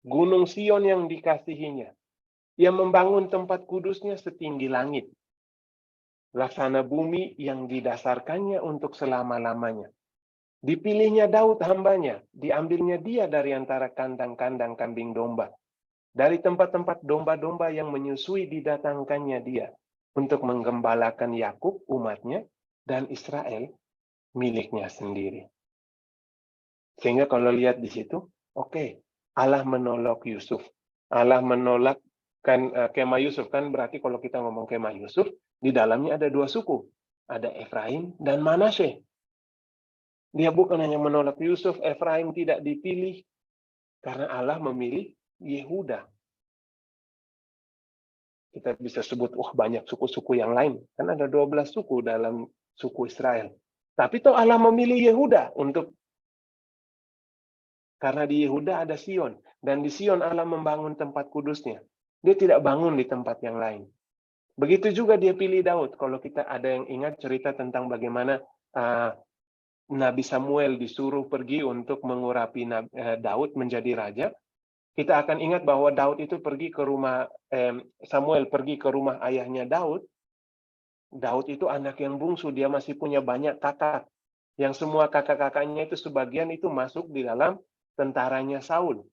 Gunung Sion yang dikasihinya. Ia membangun tempat kudusnya setinggi langit, laksana bumi yang didasarkannya untuk selama-lamanya. Dipilihnya Daud hambanya, diambilnya dia dari antara kandang-kandang kambing domba. Dari tempat-tempat domba-domba yang menyusui didatangkannya dia, untuk menggembalakan Yakub umatnya, dan Israel miliknya sendiri. Sehingga kalau lihat di situ, oke, Allah menolak Yusuf. Allah menolak kemah Yusuf, kan berarti kalau kita ngomong kemah Yusuf, di dalamnya ada dua suku. Ada Efraim dan Manasye. Dia bukan hanya menolak Yusuf, Efraim tidak dipilih, karena Allah memilih Yehuda. Kita bisa sebut, banyak suku-suku yang lain. Kan ada 12 suku dalam suku Israel. Tapi toh Allah memilih Yehuda karena di Yehuda ada Sion. Dan di Sion Allah membangun tempat kudusnya. Dia tidak bangun di tempat yang lain. Begitu juga dia pilih Daud. Kalau kita ada yang ingat cerita tentang bagaimana Nabi Samuel disuruh pergi untuk mengurapi Daud menjadi raja, kita akan ingat bahwa Daud itu pergi ke rumah, Samuel pergi ke rumah ayahnya Daud. Daud itu anak yang bungsu, dia masih punya banyak kakak. Yang semua kakak-kakaknya itu sebagian itu masuk di dalam tentaranya Saul.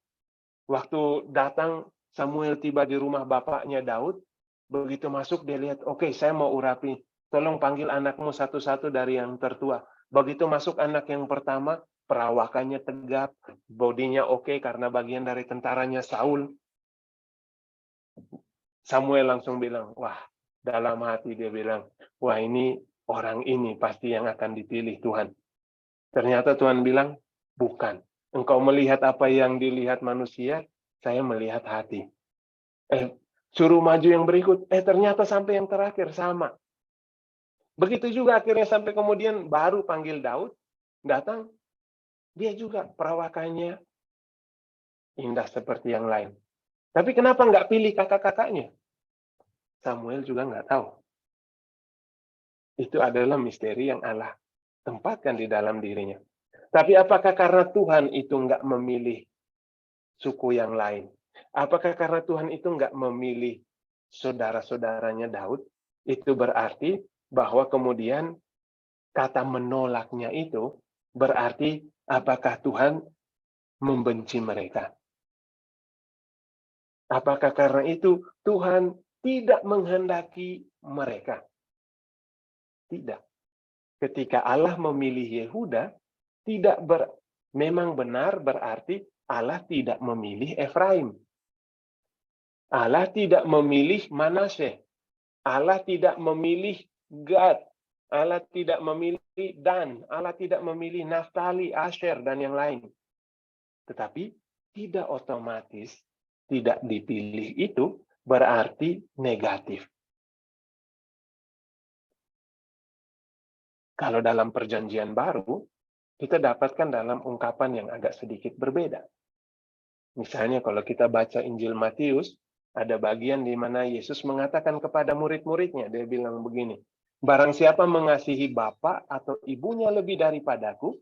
Waktu datang Samuel tiba di rumah bapaknya Daud, begitu masuk dia lihat, oke, saya mau urapi. Tolong panggil anakmu satu-satu dari yang tertua. Begitu masuk anak yang pertama, perawakannya tegap, bodinya oke karena bagian dari tentaranya Saul. Samuel langsung bilang, wah, dalam hati dia bilang, wah ini orang ini pasti yang akan dipilih Tuhan. Ternyata Tuhan bilang, bukan. Engkau melihat apa yang dilihat manusia, saya melihat hati. Suruh maju yang berikut, ternyata sampai yang terakhir sama. Begitu juga akhirnya sampai kemudian baru panggil Daud, datang, dia juga perawakannya indah seperti yang lain. Tapi kenapa nggak pilih kakak-kakaknya? Samuel juga nggak tahu. Itu adalah misteri yang Allah tempatkan di dalam dirinya. Tapi apakah karena Tuhan itu nggak memilih suku yang lain? Apakah karena Tuhan itu nggak memilih saudara-saudaranya Daud? Itu berarti bahwa kemudian kata menolaknya itu berarti apakah Tuhan membenci mereka? Apakah karena itu Tuhan tidak menghendaki mereka? Tidak. Ketika Allah memilih Yehuda, memang benar berarti Allah tidak memilih Efraim. Allah tidak memilih Manasye. Allah tidak memilih Gad. Allah tidak memilih Dan. Allah tidak memilih Naftali, Asher, dan yang lain. Tetapi tidak otomatis tidak dipilih itu berarti negatif. Kalau dalam perjanjian baru, kita dapatkan dalam ungkapan yang agak sedikit berbeda. Misalnya kalau kita baca Injil Matius, ada bagian di mana Yesus mengatakan kepada murid-muridnya, dia bilang begini, barang siapa mengasihi bapa atau ibunya lebih daripadaku,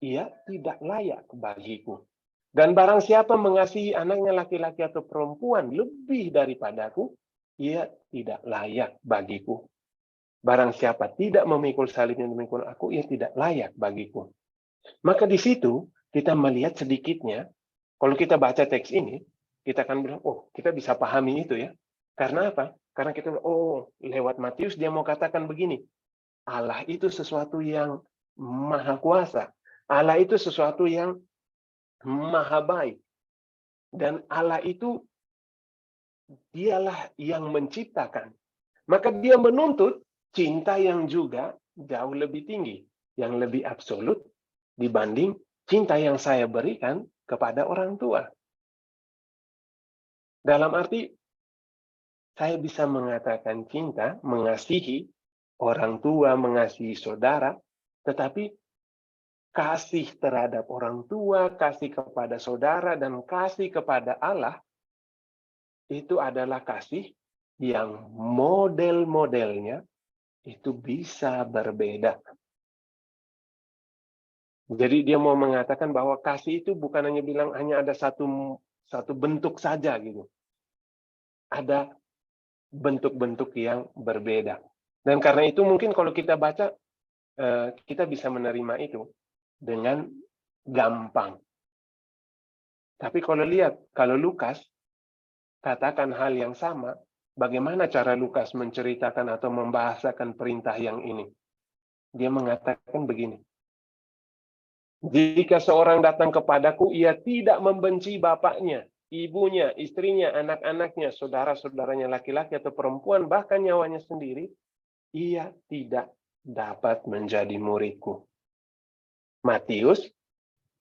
ia tidak layak bagiku. Dan barang siapa mengasihi anaknya laki-laki atau perempuan lebih daripadaku, ia tidak layak bagiku. Barang siapa tidak memikul salibnya memikul aku, ia tidak layak bagiku. Maka di situ kita melihat sedikitnya, kalau kita baca teks ini, kita akan bilang, kita bisa pahami itu ya. Karena apa? Karena kita, lewat Matius dia mau katakan begini, Allah itu sesuatu yang maha kuasa. Allah itu sesuatu yang maha baik. Dan Allah itu, dialah yang menciptakan. Maka dia menuntut cinta yang juga jauh lebih tinggi, yang lebih absolut dibanding cinta yang saya berikan kepada orang tua. Dalam arti, saya bisa mengatakan cinta, mengasihi orang tua, mengasihi saudara, tetapi kasih terhadap orang tua, kasih kepada saudara, dan kasih kepada Allah, itu adalah kasih yang model-modelnya itu bisa berbeda. Jadi dia mau mengatakan bahwa kasih itu bukan hanya bilang hanya ada satu bentuk saja gitu. Ada bentuk-bentuk yang berbeda. Dan karena itu mungkin kalau kita baca, kita bisa menerima itu dengan gampang. Tapi kalau Lukas katakan hal yang sama, bagaimana cara Lukas menceritakan atau membahasakan perintah yang ini? Dia mengatakan begini, jika seorang datang kepadaku, ia tidak membenci bapaknya, ibunya, istrinya, anak-anaknya, saudara-saudaranya laki-laki atau perempuan, bahkan nyawanya sendiri, ia tidak dapat menjadi muridku. Matius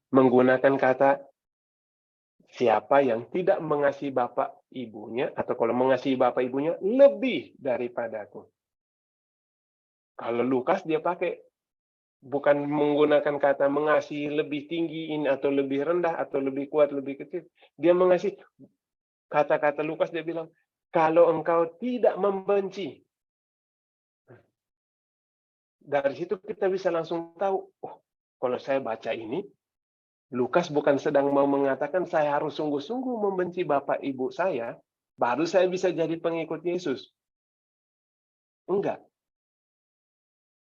menggunakan kata siapa yang tidak mengasihi bapak ibunya, atau kalau mengasihi bapak ibunya lebih daripadaku. Kalau Lukas dia pakai bukan menggunakan kata mengasihi lebih tinggi ini atau lebih rendah atau lebih kuat lebih kecil. Dia mengasihi, kata-kata Lukas dia bilang, kalau engkau tidak membenci. Dari situ kita bisa langsung tahu, oh, kalau saya baca ini, Lukas bukan sedang mau mengatakan saya harus sungguh-sungguh membenci bapak ibu saya, baru saya bisa jadi pengikut Yesus. Enggak.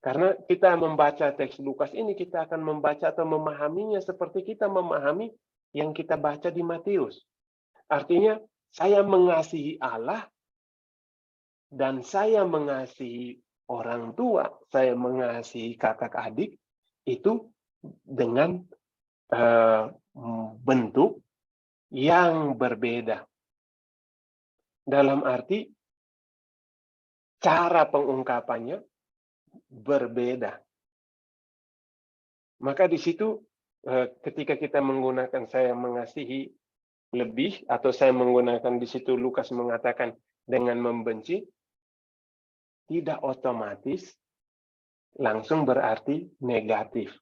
Karena kita membaca teks Lukas ini, kita akan membaca atau memahaminya seperti kita memahami yang kita baca di Matius. Artinya, saya mengasihi Allah, dan saya mengasihi orang tua, saya mengasihi kakak adik, itu dengan bentuk yang berbeda. Dalam arti, cara pengungkapannya berbeda. Maka di situ ketika kita menggunakan saya mengasihi lebih, atau saya menggunakan di situ Lukas mengatakan dengan membenci, tidak otomatis langsung berarti negatif.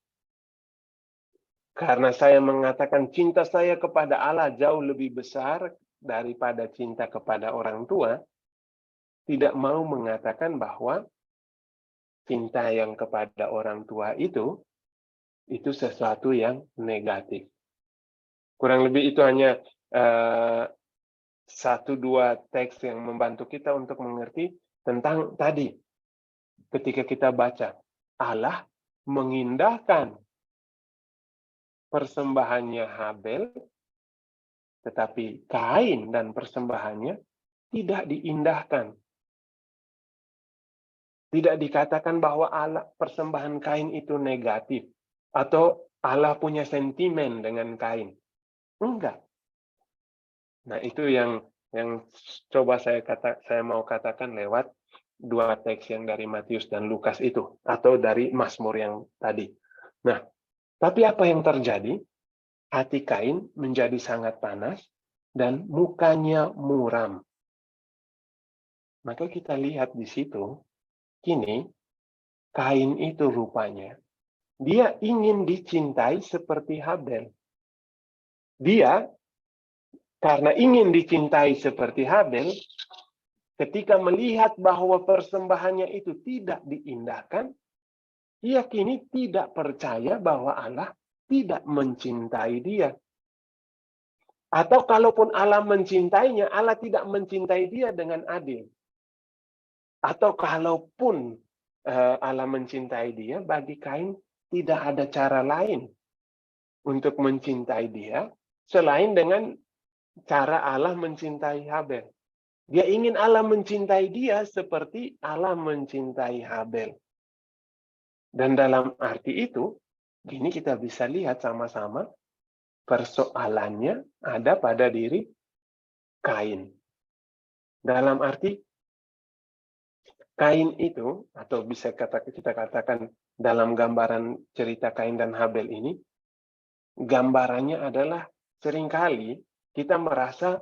Karena saya mengatakan cinta saya kepada Allah jauh lebih besar daripada cinta kepada orang tua, tidak mau mengatakan bahwa cinta yang kepada orang tua itu sesuatu yang negatif. Kurang lebih itu hanya satu dua teks yang membantu kita untuk mengerti tentang tadi. Ketika kita baca, Allah mengindahkan persembahannya Habel, tetapi Kain dan persembahannya tidak diindahkan. Tidak dikatakan bahwa Allah persembahan Kain itu negatif, atau Allah punya sentimen dengan Kain. Enggak. Nah, itu yang coba saya mau katakan lewat dua teks yang dari Matius dan Lukas itu, atau dari Mazmur yang tadi. Nah, tapi apa yang terjadi? Hati Kain menjadi sangat panas dan mukanya muram. Maka kita lihat di situ, kini Kain itu rupanya dia ingin dicintai seperti Habel. Dia karena ingin dicintai seperti Habel, ketika melihat bahwa persembahannya itu tidak diindahkan, ia kini tidak percaya bahwa Allah tidak mencintai dia. Atau kalaupun Allah mencintainya, Allah tidak mencintai dia dengan adil. Atau kalaupun Allah mencintai dia, bagi Kain tidak ada cara lain untuk mencintai dia selain dengan cara Allah mencintai Habel. Dia ingin Allah mencintai dia seperti Allah mencintai Habel. Dan dalam arti itu, gini kita bisa lihat sama-sama persoalannya ada pada diri Kain. Dalam arti, Kain itu, atau bisa kita katakan dalam gambaran cerita Kain dan Habel ini, gambarannya adalah seringkali kita merasa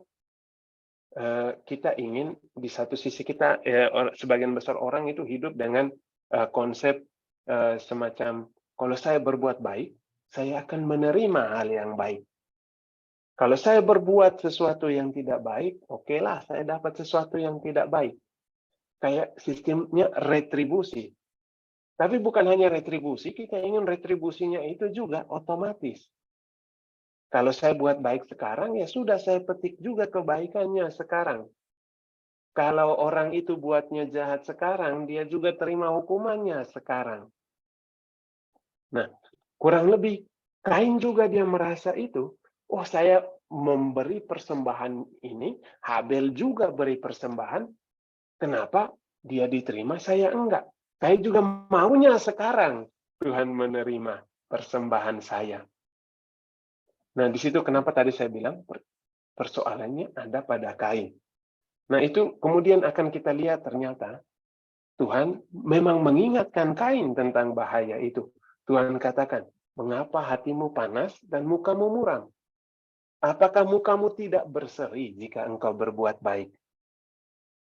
kita ingin, di satu sisi kita, sebagian besar orang itu hidup dengan konsep semacam, kalau saya berbuat baik, saya akan menerima hal yang baik. Kalau saya berbuat sesuatu yang tidak baik, okelah, saya dapat sesuatu yang tidak baik. Kayak sistemnya retribusi. Tapi bukan hanya retribusi, kita ingin retribusinya itu juga otomatis. Kalau saya buat baik sekarang, ya sudah saya petik juga kebaikannya sekarang. Kalau orang itu buatnya jahat sekarang, dia juga terima hukumannya sekarang. Nah, kurang lebih, Kain juga dia merasa itu, oh saya memberi persembahan ini, Habel juga beri persembahan, kenapa dia diterima, saya enggak? Saya juga maunya sekarang Tuhan menerima persembahan saya. Nah, di situ kenapa tadi saya bilang persoalannya ada pada Kain. Nah, itu kemudian akan kita lihat ternyata Tuhan memang mengingatkan Kain tentang bahaya itu. Tuhan katakan, mengapa hatimu panas dan mukamu muram? Apakah mukamu tidak berseri jika engkau berbuat baik?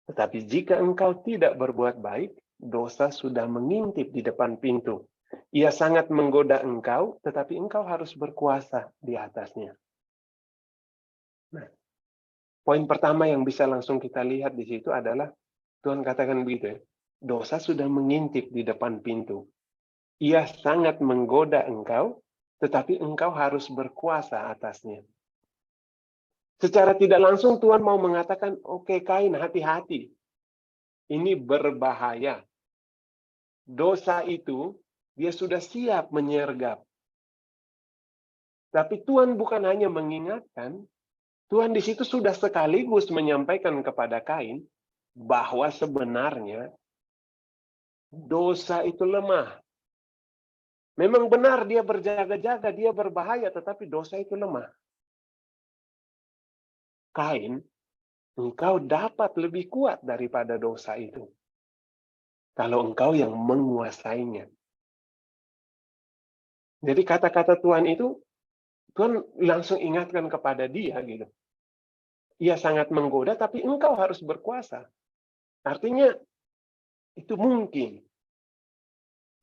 Tetapi jika engkau tidak berbuat baik, dosa sudah mengintip di depan pintu. Ia sangat menggoda engkau, tetapi engkau harus berkuasa di atasnya. Nah, poin pertama yang bisa langsung kita lihat di situ adalah, Tuhan katakan begitu ya, dosa sudah mengintip di depan pintu. Ia sangat menggoda engkau, tetapi engkau harus berkuasa atasnya. Secara tidak langsung Tuhan mau mengatakan, oke Kain, hati-hati. Ini berbahaya. Dosa itu, dia sudah siap menyergap. Tapi Tuhan bukan hanya mengingatkan, Tuhan di situ sudah sekaligus menyampaikan kepada Kain bahwa sebenarnya dosa itu lemah. Memang benar dia berjaga-jaga, dia berbahaya, tetapi dosa itu lemah. Kain, engkau dapat lebih kuat daripada dosa itu. Kalau engkau yang menguasainya. Jadi kata-kata Tuhan itu, Tuhan langsung ingatkan kepada dia gitu. Ia sangat menggoda, tapi engkau harus berkuasa. Artinya, itu mungkin.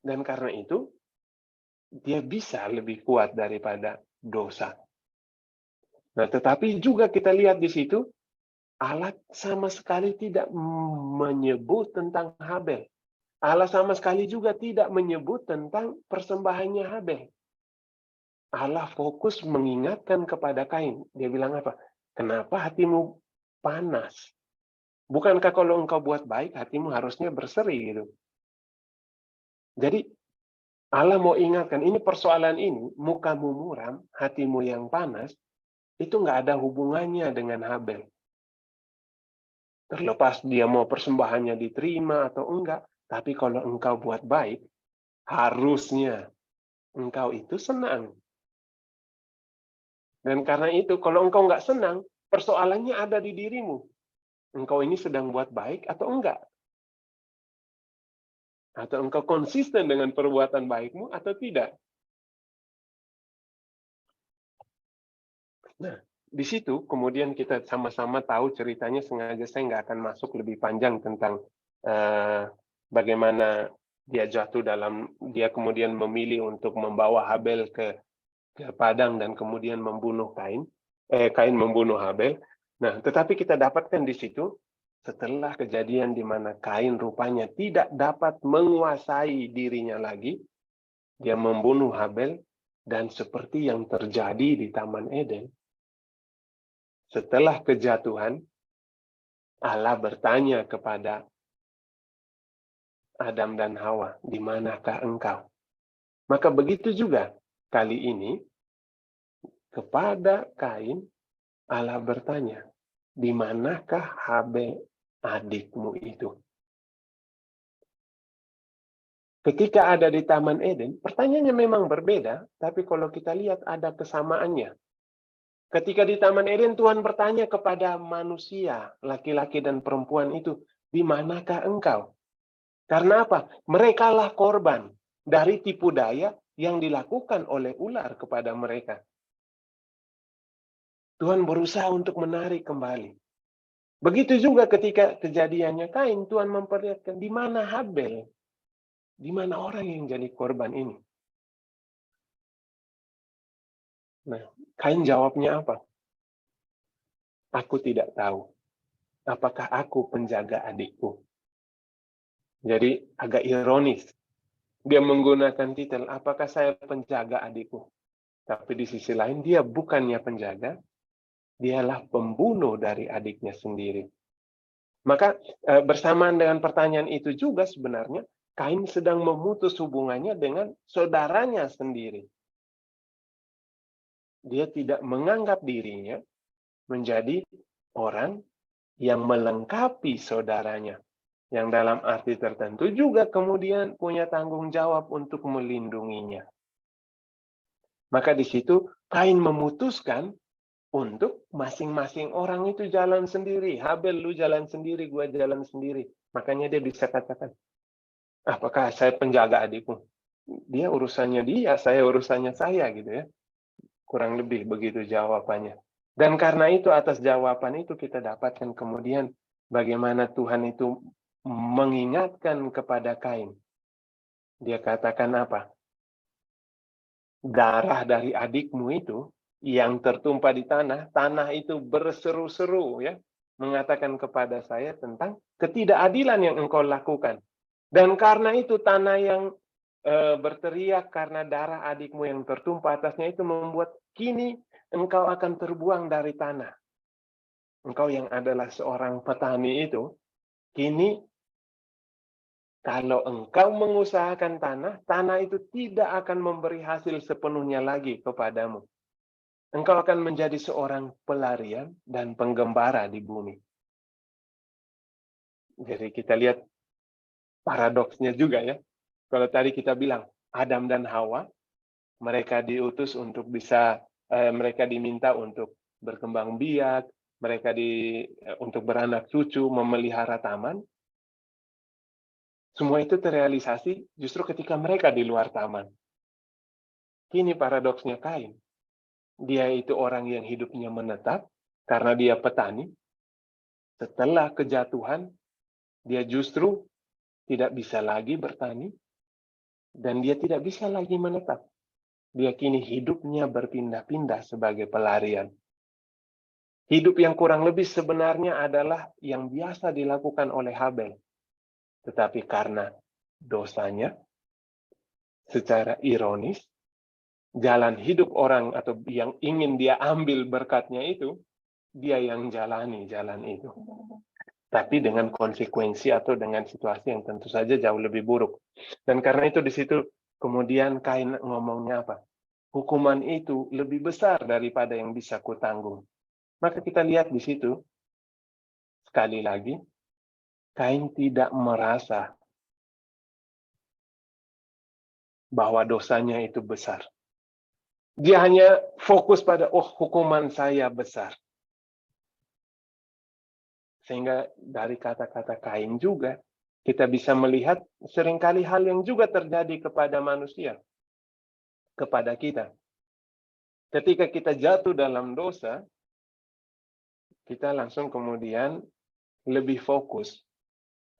Dan karena itu, dia bisa lebih kuat daripada dosa. Nah, tetapi juga kita lihat di situ, Allah sama sekali tidak menyebut tentang Habel. Allah sama sekali juga tidak menyebut tentang persembahannya Habel. Allah fokus mengingatkan kepada Kain. Dia bilang apa? Kenapa hatimu panas? Bukankah kalau engkau buat baik, hatimu harusnya berseri gitu. Jadi, Allah mau ingatkan, ini persoalan ini, mukamu muram, hatimu yang panas, itu nggak ada hubungannya dengan Habel. Terlepas dia mau persembahannya diterima atau enggak, tapi kalau engkau buat baik, harusnya engkau itu senang. Dan karena itu, kalau engkau nggak senang, persoalannya ada di dirimu. Engkau ini sedang buat baik atau enggak? Atau engkau konsisten dengan perbuatan baikmu atau tidak? Nah, di situ kemudian kita sama-sama tahu ceritanya, sengaja saya nggak akan masuk lebih panjang tentang bagaimana dia jatuh dia kemudian memilih untuk membawa Habel ke padang dan kemudian membunuh Kain. Kain membunuh Habel. Nah, tetapi kita dapatkan di situ, setelah kejadian di mana Kain rupanya tidak dapat menguasai dirinya lagi, dia membunuh Habel, dan seperti yang terjadi di Taman Eden, setelah kejatuhan, Allah bertanya kepada Adam dan Hawa, di manakah engkau? Maka begitu juga kali ini, kepada Kain, Allah bertanya, di manakah Habel adikmu itu? Ketika ada di Taman Eden, pertanyaannya memang berbeda, tapi kalau kita lihat ada kesamaannya. Ketika di Taman Eden, Tuhan bertanya kepada manusia, laki-laki dan perempuan itu, di manakah engkau? Karena apa? Merekalah korban dari tipu daya yang dilakukan oleh ular kepada mereka. Tuhan berusaha untuk menarik kembali. Begitu juga ketika kejadiannya Kain, Tuhan memperlihatkan di mana Habel, di mana orang yang jadi korban ini. Nah, Kain jawabnya apa? Aku tidak tahu. Apakah aku penjaga adikku? Jadi agak ironis. Dia menggunakan titel, apakah saya penjaga adikku? Tapi di sisi lain, dia bukannya penjaga, dialah pembunuh dari adiknya sendiri. Maka bersamaan dengan pertanyaan itu juga sebenarnya, Kain sedang memutus hubungannya dengan saudaranya sendiri. Dia tidak menganggap dirinya menjadi orang yang melengkapi saudaranya, yang dalam arti tertentu juga kemudian punya tanggung jawab untuk melindunginya. Maka di situ Kain memutuskan untuk masing-masing orang itu jalan sendiri. Habel, lu jalan sendiri, gua jalan sendiri. Makanya dia bisa katakan, apakah saya penjaga adikku? Dia urusannya dia, saya urusannya saya gitu ya. Kurang lebih begitu jawabannya. Dan karena itu atas jawaban itu kita dapatkan kemudian bagaimana Tuhan itu mengingatkan kepada Kain. Dia katakan apa? Darah dari adikmu itu yang tertumpah di tanah, tanah itu berseru-seru ya, mengatakan kepada saya tentang ketidakadilan yang engkau lakukan. Dan karena itu tanah yang berteriak karena darah adikmu yang tertumpah atasnya itu membuat kini engkau akan terbuang dari tanah. Engkau yang adalah seorang petani itu, kini kalau engkau mengusahakan tanah, tanah itu tidak akan memberi hasil sepenuhnya lagi kepadamu. Engkau akan menjadi seorang pelarian dan penggembara di bumi. Jadi kita lihat paradoksnya juga ya. Kalau tadi kita bilang Adam dan Hawa, mereka diutus untuk mereka diminta untuk berkembang biak, mereka untuk beranak cucu, memelihara taman. Semua itu terrealisasi justru ketika mereka di luar taman. Kini paradoksnya Kain. Dia itu orang yang hidupnya menetap karena dia petani. Setelah kejatuhan, dia justru tidak bisa lagi bertani dan dia tidak bisa lagi menetap. Dia kini hidupnya berpindah-pindah sebagai pelarian. Hidup yang kurang lebih sebenarnya adalah yang biasa dilakukan oleh Habel. Tetapi karena dosanya, secara ironis, jalan hidup orang atau yang ingin dia ambil berkatnya itu, dia yang jalani jalan itu. Tapi dengan konsekuensi atau dengan situasi yang tentu saja jauh lebih buruk. Dan karena itu di situ kemudian Kain ngomongnya apa? Hukuman itu lebih besar daripada yang bisa kutanggung. Maka kita lihat di situ, sekali lagi, Kain tidak merasa bahwa dosanya itu besar. Dia hanya fokus pada, hukuman saya besar. Sehingga dari kata-kata Kain juga, kita bisa melihat seringkali hal yang juga terjadi kepada manusia, kepada kita. Ketika kita jatuh dalam dosa, kita langsung kemudian lebih fokus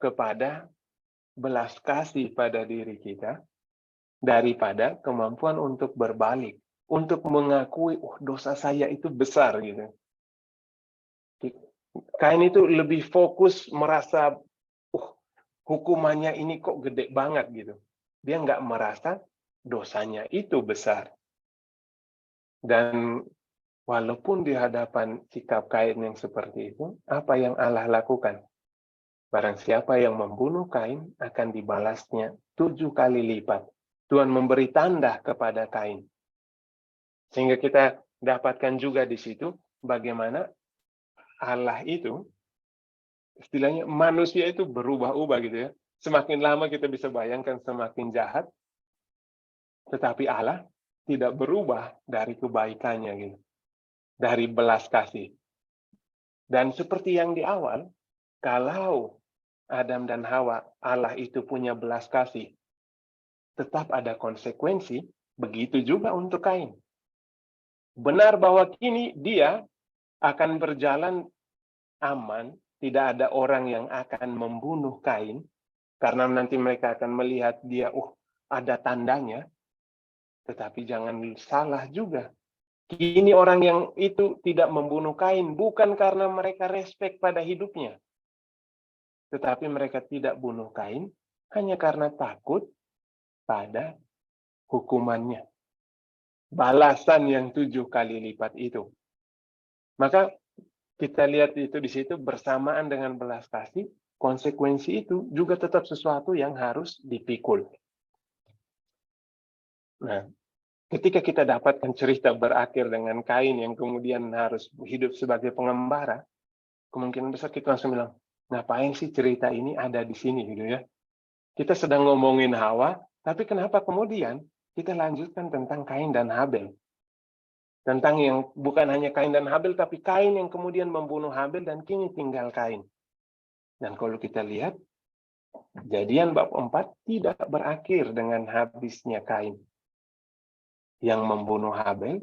kepada belas kasih pada diri kita daripada kemampuan untuk berbalik, untuk mengakui, dosa saya itu besar gitu. Kain itu lebih fokus merasa, hukumannya ini kok gede banget gitu. Dia nggak merasa dosanya itu besar. Dan walaupun di hadapan sikap Kain yang seperti itu, apa yang Allah lakukan? Barang siapa yang membunuh Kain akan dibalasnya 7 kali lipat. Tuhan memberi tanda kepada Kain. Sehingga kita dapatkan juga di situ bagaimana Allah itu, istilahnya manusia itu berubah-ubah gitu ya. Semakin lama kita bisa bayangkan semakin jahat, tetapi Allah tidak berubah dari kebaikannya gitu. Dari belas kasih. Dan seperti yang di awal, kalau Adam dan Hawa, Allah itu punya belas kasih, tetap ada konsekuensi, begitu juga untuk Kain. Benar bahwa kini dia akan berjalan aman, tidak ada orang yang akan membunuh Kain, karena nanti mereka akan melihat dia, ada tandanya, tetapi jangan salah juga. Kini orang yang itu tidak membunuh Kain, bukan karena mereka respek pada hidupnya, tetapi mereka tidak bunuh Kain hanya karena takut pada hukumannya. Balasan yang 7 kali lipat itu. Maka kita lihat itu di situ bersamaan dengan belas kasih, konsekuensi itu juga tetap sesuatu yang harus dipikul. Nah, ketika kita dapatkan cerita berakhir dengan Kain yang kemudian harus hidup sebagai pengembara, kemungkinan besar kita langsung bilang, ngapain sih cerita ini ada di sini gitu ya. Kita sedang ngomongin Hawa, tapi kenapa kemudian kita lanjutkan tentang Kain dan Habel. Tentang yang bukan hanya Kain dan Habel, tapi Kain yang kemudian membunuh Habel dan kini tinggal Kain. Dan kalau kita lihat, Kejadian bab 4 tidak berakhir dengan habisnya Kain yang membunuh Habel,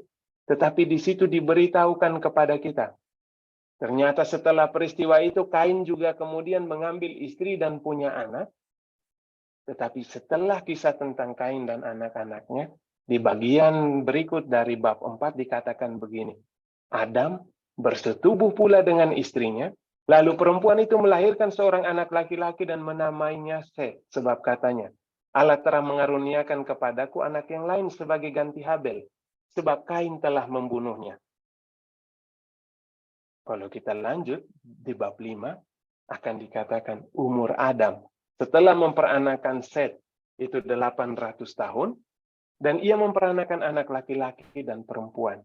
Tetapi di situ diberitahukan kepada kita. Ternyata setelah peristiwa itu, Kain juga kemudian mengambil istri dan punya anak. Tetapi setelah kisah tentang Kain dan anak-anaknya, di bagian berikut dari bab 4 dikatakan begini. Adam bersetubuh pula dengan istrinya, lalu perempuan itu melahirkan seorang anak laki-laki dan menamainya Set, sebab katanya, Allah telah mengaruniakan kepadaku anak yang lain sebagai ganti Habel, sebab Kain telah membunuhnya. Kalau kita lanjut di bab 5, akan dikatakan umur Adam setelah memperanakan Set itu 800 tahun, dan ia memperanakan anak laki-laki dan perempuan.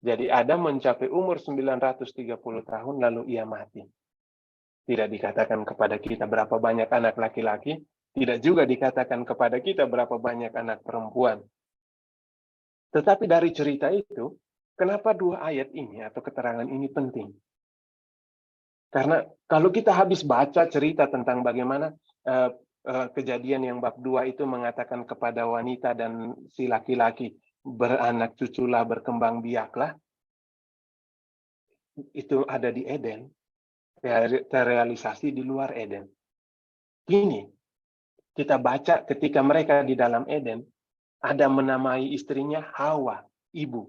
Jadi Adam mencapai umur 930 tahun, lalu ia mati. Tidak dikatakan kepada kita berapa banyak anak laki-laki, tidak juga dikatakan kepada kita berapa banyak anak perempuan. Tetapi dari cerita itu, kenapa 2 ayat ini atau keterangan ini penting? Karena kalau kita habis baca cerita tentang bagaimana kejadian yang bab 2 itu mengatakan kepada wanita dan si laki-laki, beranak cuculah, berkembang biaklah, itu ada di Eden, terrealisasi di luar Eden. Kini, kita baca ketika mereka di dalam Eden, ada menamai istrinya Hawa, ibu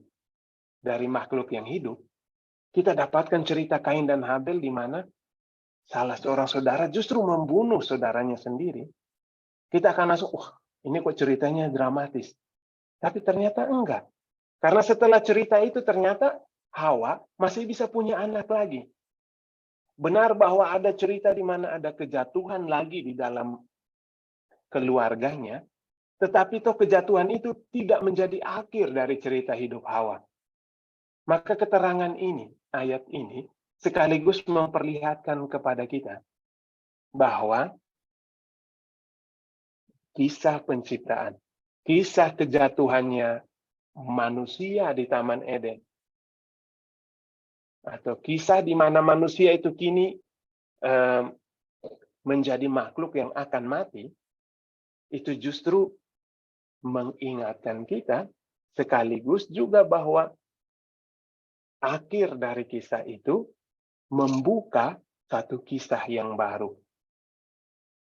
dari makhluk yang hidup. Kita dapatkan cerita Kain dan Habel di mana salah seorang saudara justru membunuh saudaranya sendiri. Kita akan langsung, ini kok ceritanya dramatis. Tapi ternyata enggak. Karena setelah cerita itu ternyata Hawa masih bisa punya anak lagi. Benar bahwa ada cerita di mana ada kejatuhan lagi di dalam keluarganya, tetapi toh kejatuhan itu tidak menjadi akhir dari cerita hidup Hawa. Maka keterangan ini, ayat ini, sekaligus memperlihatkan kepada kita bahwa kisah penciptaan, kisah kejatuhannya manusia di Taman Eden, atau kisah di mana manusia itu kini menjadi makhluk yang akan mati, itu justru mengingatkan kita sekaligus juga bahwa akhir dari kisah itu membuka satu kisah yang baru.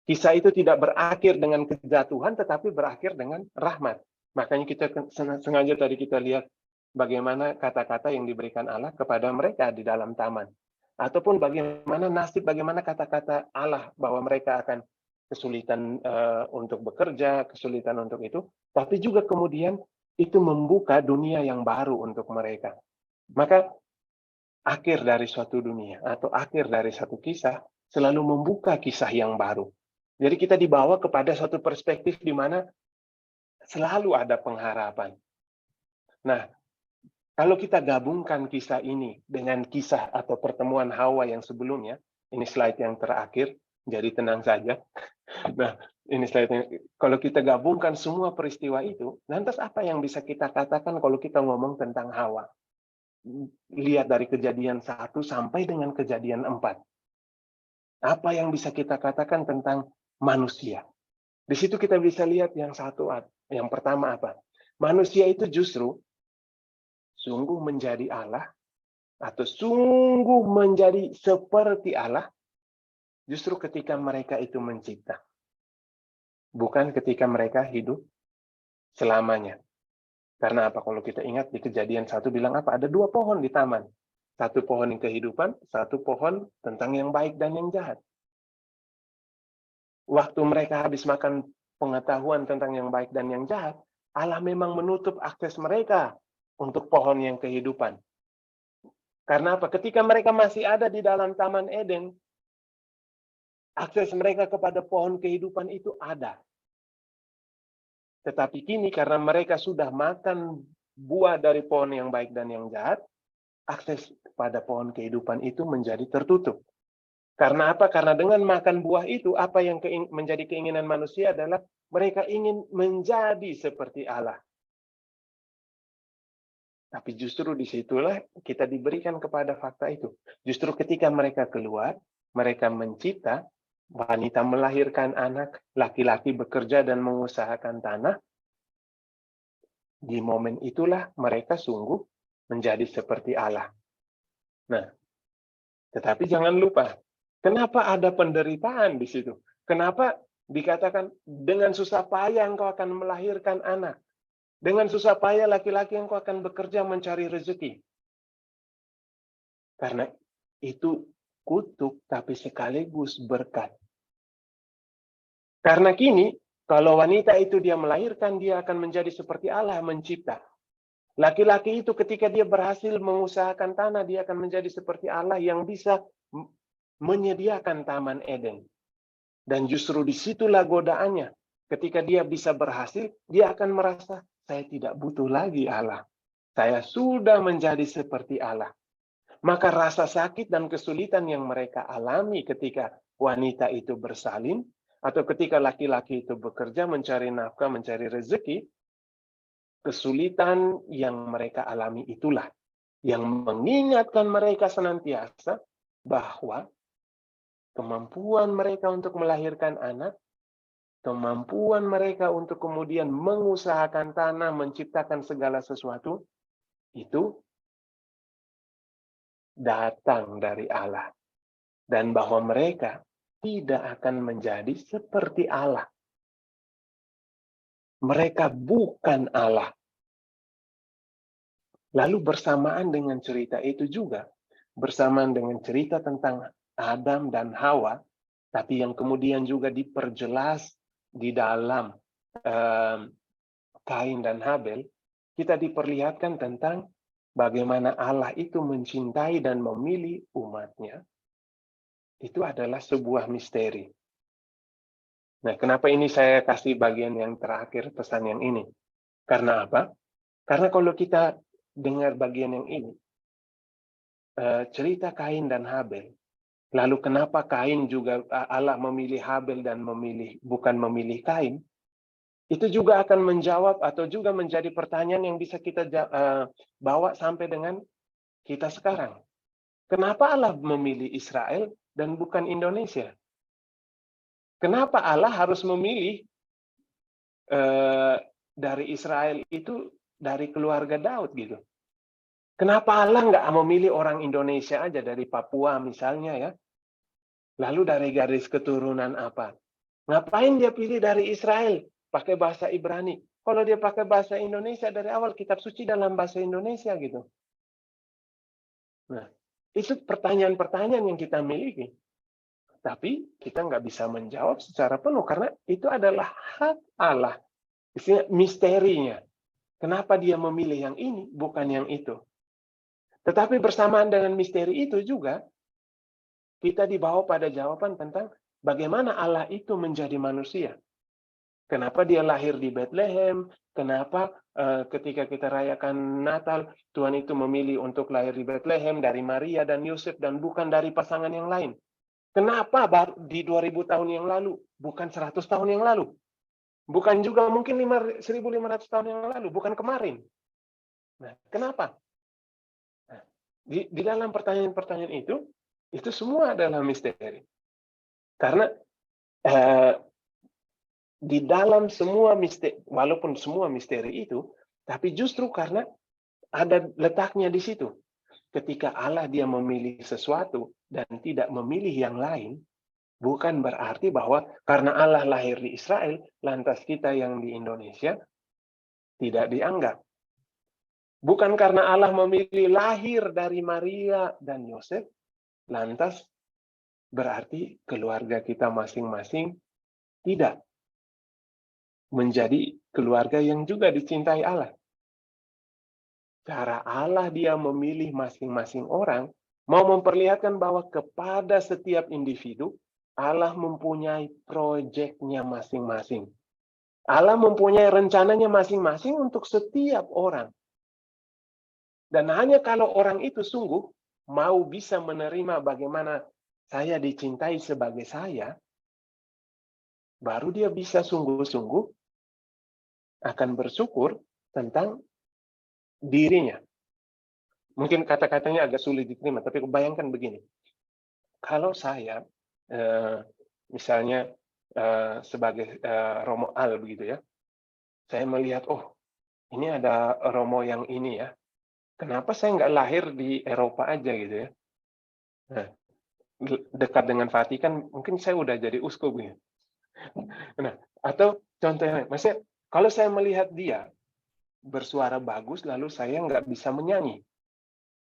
Kisah itu tidak berakhir dengan kejatuhan, tetapi berakhir dengan rahmat. Makanya kita sengaja tadi kita lihat bagaimana kata-kata yang diberikan Allah kepada mereka di dalam taman. Ataupun bagaimana nasib, bagaimana kata-kata Allah bahwa mereka akan kesulitan untuk bekerja, kesulitan untuk itu. Tapi juga kemudian itu membuka dunia yang baru untuk mereka. Maka akhir dari suatu dunia atau akhir dari satu kisah selalu membuka kisah yang baru. Jadi kita dibawa kepada suatu perspektif di mana selalu ada pengharapan. Nah, kalau kita gabungkan kisah ini dengan kisah atau pertemuan Hawa yang sebelumnya, ini slide yang terakhir, jadi tenang saja. Nah, ini slide-nya. Kalau kita gabungkan semua peristiwa itu, lantas apa yang bisa kita katakan kalau kita ngomong tentang Hawa? Lihat dari kejadian 1 sampai dengan kejadian 4. Apa yang bisa kita katakan tentang manusia? Di situ kita bisa lihat yang satu, yang pertama apa? Manusia itu justru sungguh menjadi Allah atau sungguh menjadi seperti Allah justru ketika mereka itu mencipta. Bukan ketika mereka hidup selamanya. Karena apa? Kalau kita ingat di kejadian 1 bilang apa? Ada 2 pohon di taman. 1 pohon yang kehidupan, 1 pohon tentang yang baik dan yang jahat. Waktu mereka habis makan pengetahuan tentang yang baik dan yang jahat, Allah memang menutup akses mereka untuk pohon yang kehidupan. Karena apa? Ketika mereka masih ada di dalam Taman Eden, akses mereka kepada pohon kehidupan itu ada. Tetapi kini karena mereka sudah makan buah dari pohon yang baik dan yang jahat, akses kepada pohon kehidupan itu menjadi tertutup. Karena apa? Karena dengan makan buah itu, apa yang menjadi keinginan manusia adalah mereka ingin menjadi seperti Allah. Tapi justru disitulah kita diberikan kepada fakta itu. Justru ketika mereka keluar, mereka mencipta, wanita melahirkan anak, laki-laki bekerja dan mengusahakan tanah. Di momen itulah mereka sungguh menjadi seperti Allah. Nah, tetapi jangan lupa, kenapa ada penderitaan di situ? Kenapa dikatakan dengan susah payah engkau akan melahirkan anak? Dengan susah payah laki-laki engkau akan bekerja mencari rezeki. Karena itu kutuk, tapi sekaligus berkat. Karena kini, kalau wanita itu dia melahirkan, dia akan menjadi seperti Allah mencipta. Laki-laki itu ketika dia berhasil mengusahakan tanah, dia akan menjadi seperti Allah yang bisa menyediakan Taman Eden. Dan justru disitulah godaannya. Ketika dia bisa berhasil, dia akan merasa, saya tidak butuh lagi Allah. Saya sudah menjadi seperti Allah. Maka rasa sakit dan kesulitan yang mereka alami ketika wanita itu bersalin, atau ketika laki-laki itu bekerja mencari nafkah, mencari rezeki, kesulitan yang mereka alami itulah yang mengingatkan mereka senantiasa bahwa kemampuan mereka untuk melahirkan anak, kemampuan mereka untuk kemudian mengusahakan tanah, menciptakan segala sesuatu, itu datang dari Allah. Dan bahwa mereka tidak akan menjadi seperti Allah. Mereka bukan Allah. Lalu bersamaan dengan cerita itu juga, bersamaan dengan cerita tentang Adam dan Hawa, tapi yang kemudian juga diperjelas di dalam Kain dan Habel, kita diperlihatkan tentang bagaimana Allah itu mencintai dan memilih umatnya. Itu adalah sebuah misteri. Nah, kenapa ini saya kasih bagian yang terakhir, pesan yang ini? Karena apa? Karena kalau kita dengar bagian yang ini, cerita Kain dan Habel, lalu kenapa Kain juga Allah memilih Habel dan bukan memilih Kain? Itu juga akan menjawab atau juga menjadi pertanyaan yang bisa kita bawa sampai dengan kita sekarang. Kenapa Allah memilih Israel dan bukan Indonesia? Kenapa Allah harus memilih dari Israel itu dari keluarga Daud gitu? Kenapa Allah nggak memilih orang Indonesia aja dari Papua misalnya ya? Lalu dari garis keturunan apa? Ngapain dia pilih dari Israel? Pakai bahasa Ibrani. Kalau dia pakai bahasa Indonesia dari awal, kitab suci dalam bahasa Indonesia gitu. Nah, itu pertanyaan-pertanyaan yang kita miliki. Tapi kita nggak bisa menjawab secara penuh karena itu adalah hak Allah. Isinya misterinya. Kenapa dia memilih yang ini, bukan yang itu. Tetapi bersamaan dengan misteri itu juga, kita dibawa pada jawaban tentang bagaimana Allah itu menjadi manusia. Kenapa dia lahir di Bethlehem? Kenapa ketika kita rayakan Natal, Tuhan itu memilih untuk lahir di Bethlehem dari Maria dan Yusuf dan bukan dari pasangan yang lain? Kenapa di 2000 tahun yang lalu, bukan 100 tahun yang lalu? Bukan juga mungkin 1500 tahun yang lalu, bukan kemarin. Nah, kenapa? Nah, di dalam pertanyaan-pertanyaan itu semua adalah misteri. Karena di dalam semua misteri, walaupun semua misteri itu, tapi justru karena ada letaknya di situ. Ketika Allah dia memilih sesuatu dan tidak memilih yang lain, bukan berarti bahwa karena Allah lahir di Israel, lantas kita yang di Indonesia tidak dianggap. Bukan karena Allah memilih lahir dari Maria dan Yosef, lantas berarti keluarga kita masing-masing tidak menjadi keluarga yang juga dicintai Allah. Cara Allah dia memilih masing-masing orang, mau memperlihatkan bahwa kepada setiap individu, Allah mempunyai proyeknya masing-masing. Allah mempunyai rencananya masing-masing untuk setiap orang. Dan hanya kalau orang itu sungguh mau bisa menerima bagaimana saya dicintai sebagai saya, baru dia bisa sungguh-sungguh akan bersyukur tentang dirinya. Mungkin kata-katanya agak sulit diterima, tapi bayangkan begini. Kalau saya, misalnya sebagai Romo Al begitu ya, saya melihat, oh ini ada Romo yang ini ya, kenapa saya nggak lahir di Eropa aja gitu ya. Nah, dekat dengan Vatikan, mungkin saya udah jadi uskup gitu. Nah, atau contohnya, maksudnya kalau saya melihat dia bersuara bagus, lalu saya nggak bisa menyanyi.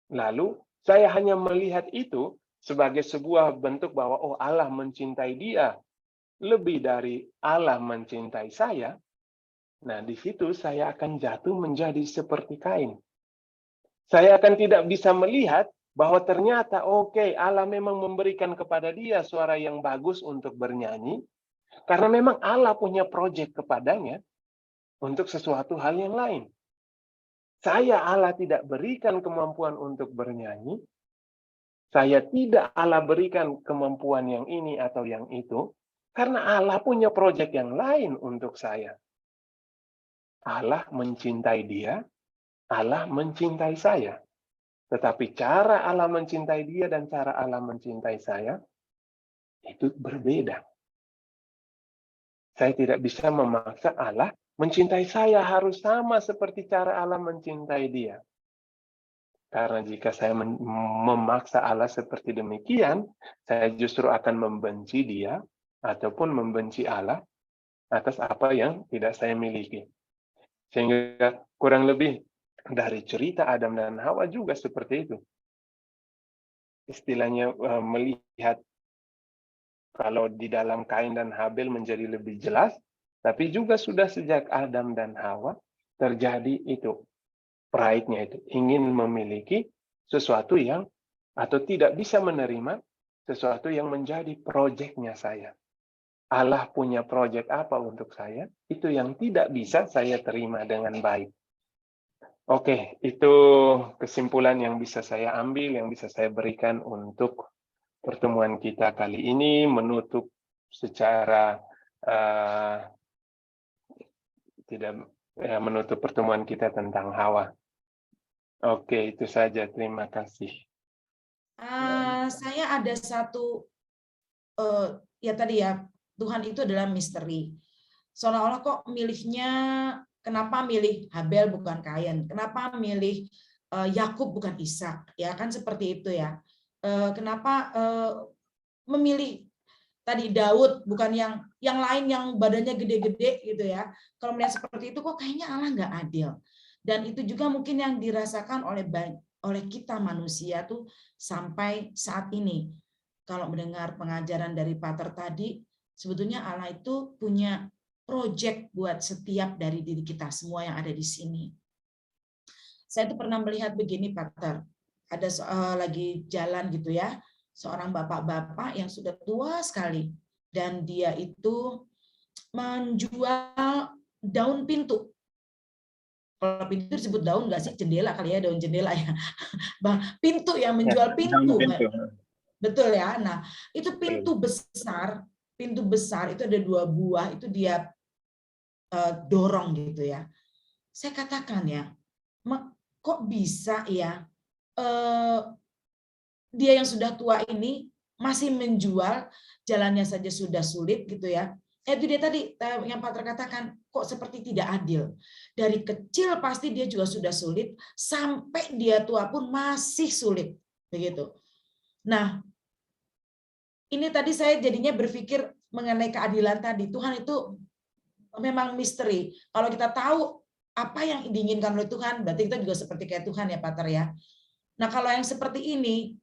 Lalu saya hanya melihat itu sebagai sebuah bentuk bahwa, oh Allah mencintai dia lebih dari Allah mencintai saya. Nah, di situ saya akan jatuh menjadi seperti Kain. Saya akan tidak bisa melihat bahwa ternyata oke, Allah memang memberikan kepada dia suara yang bagus untuk bernyanyi, karena memang Allah punya proyek kepadanya untuk sesuatu hal yang lain. Saya Allah tidak berikan kemampuan untuk bernyanyi, saya tidak Allah berikan kemampuan yang ini atau yang itu, karena Allah punya proyek yang lain untuk saya. Allah mencintai dia, Allah mencintai saya. Tetapi cara Allah mencintai dia dan cara Allah mencintai saya, itu berbeda. Saya tidak bisa memaksa Allah mencintai saya harus sama seperti cara Allah mencintai dia. Karena jika saya memaksa Allah seperti demikian, saya justru akan membenci dia ataupun membenci Allah atas apa yang tidak saya miliki. Sehingga kurang lebih dari cerita Adam dan Hawa juga seperti itu. Istilahnya melihat kalau di dalam Kain dan Habel menjadi lebih jelas, tapi juga sudah sejak Adam dan Hawa terjadi itu. Pride-nya itu, ingin memiliki sesuatu yang, atau tidak bisa menerima sesuatu yang menjadi proyeknya saya. Allah punya proyek apa untuk saya, itu yang tidak bisa saya terima dengan baik. Oke, itu kesimpulan yang bisa saya ambil, yang bisa saya berikan untuk pertemuan kita kali ini, menutup secara tidak menutup pertemuan kita tentang Hawa. Oke, itu saja. Terima kasih. Saya ada satu, ya tadi ya, Tuhan itu adalah misteri. Seolah-olah kok milihnya, kenapa milih Habel bukan Kain? Kenapa milih Yakub bukan Ishak? Ya kan seperti itu ya. Kenapa memilih tadi Daud bukan yang lain yang badannya gede-gede gitu ya. Kalau melihat seperti itu kok kayaknya Allah nggak adil. Dan itu juga mungkin yang dirasakan oleh kita manusia tuh sampai saat ini. Kalau mendengar pengajaran dari Pater tadi, sebetulnya Allah itu punya project buat setiap dari diri kita semua yang ada di sini. Saya tuh pernah melihat begini, Pater. Ada lagi jalan gitu ya, seorang bapak-bapak yang sudah tua sekali, dan dia itu menjual daun pintu. Kalau pintu disebut daun nggak sih? Jendela kali ya, daun jendela ya. Pintu yang menjual pintu. Betul ya. Nah, itu pintu besar itu ada 2 buah, itu dia dorong gitu ya. Saya katakan ya, kok bisa ya dia yang sudah tua ini masih menjual, jalannya saja sudah sulit gitu ya. Itu dia tadi yang Pater katakan, kok seperti tidak adil. Dari kecil pasti dia juga sudah sulit, sampai dia tua pun masih sulit. Begitu. Nah, ini tadi saya jadinya berpikir mengenai keadilan tadi. Tuhan itu memang misteri. Kalau kita tahu apa yang diinginkan oleh Tuhan, berarti kita juga seperti kayak Tuhan ya, Pater ya. Nah, kalau yang seperti ini,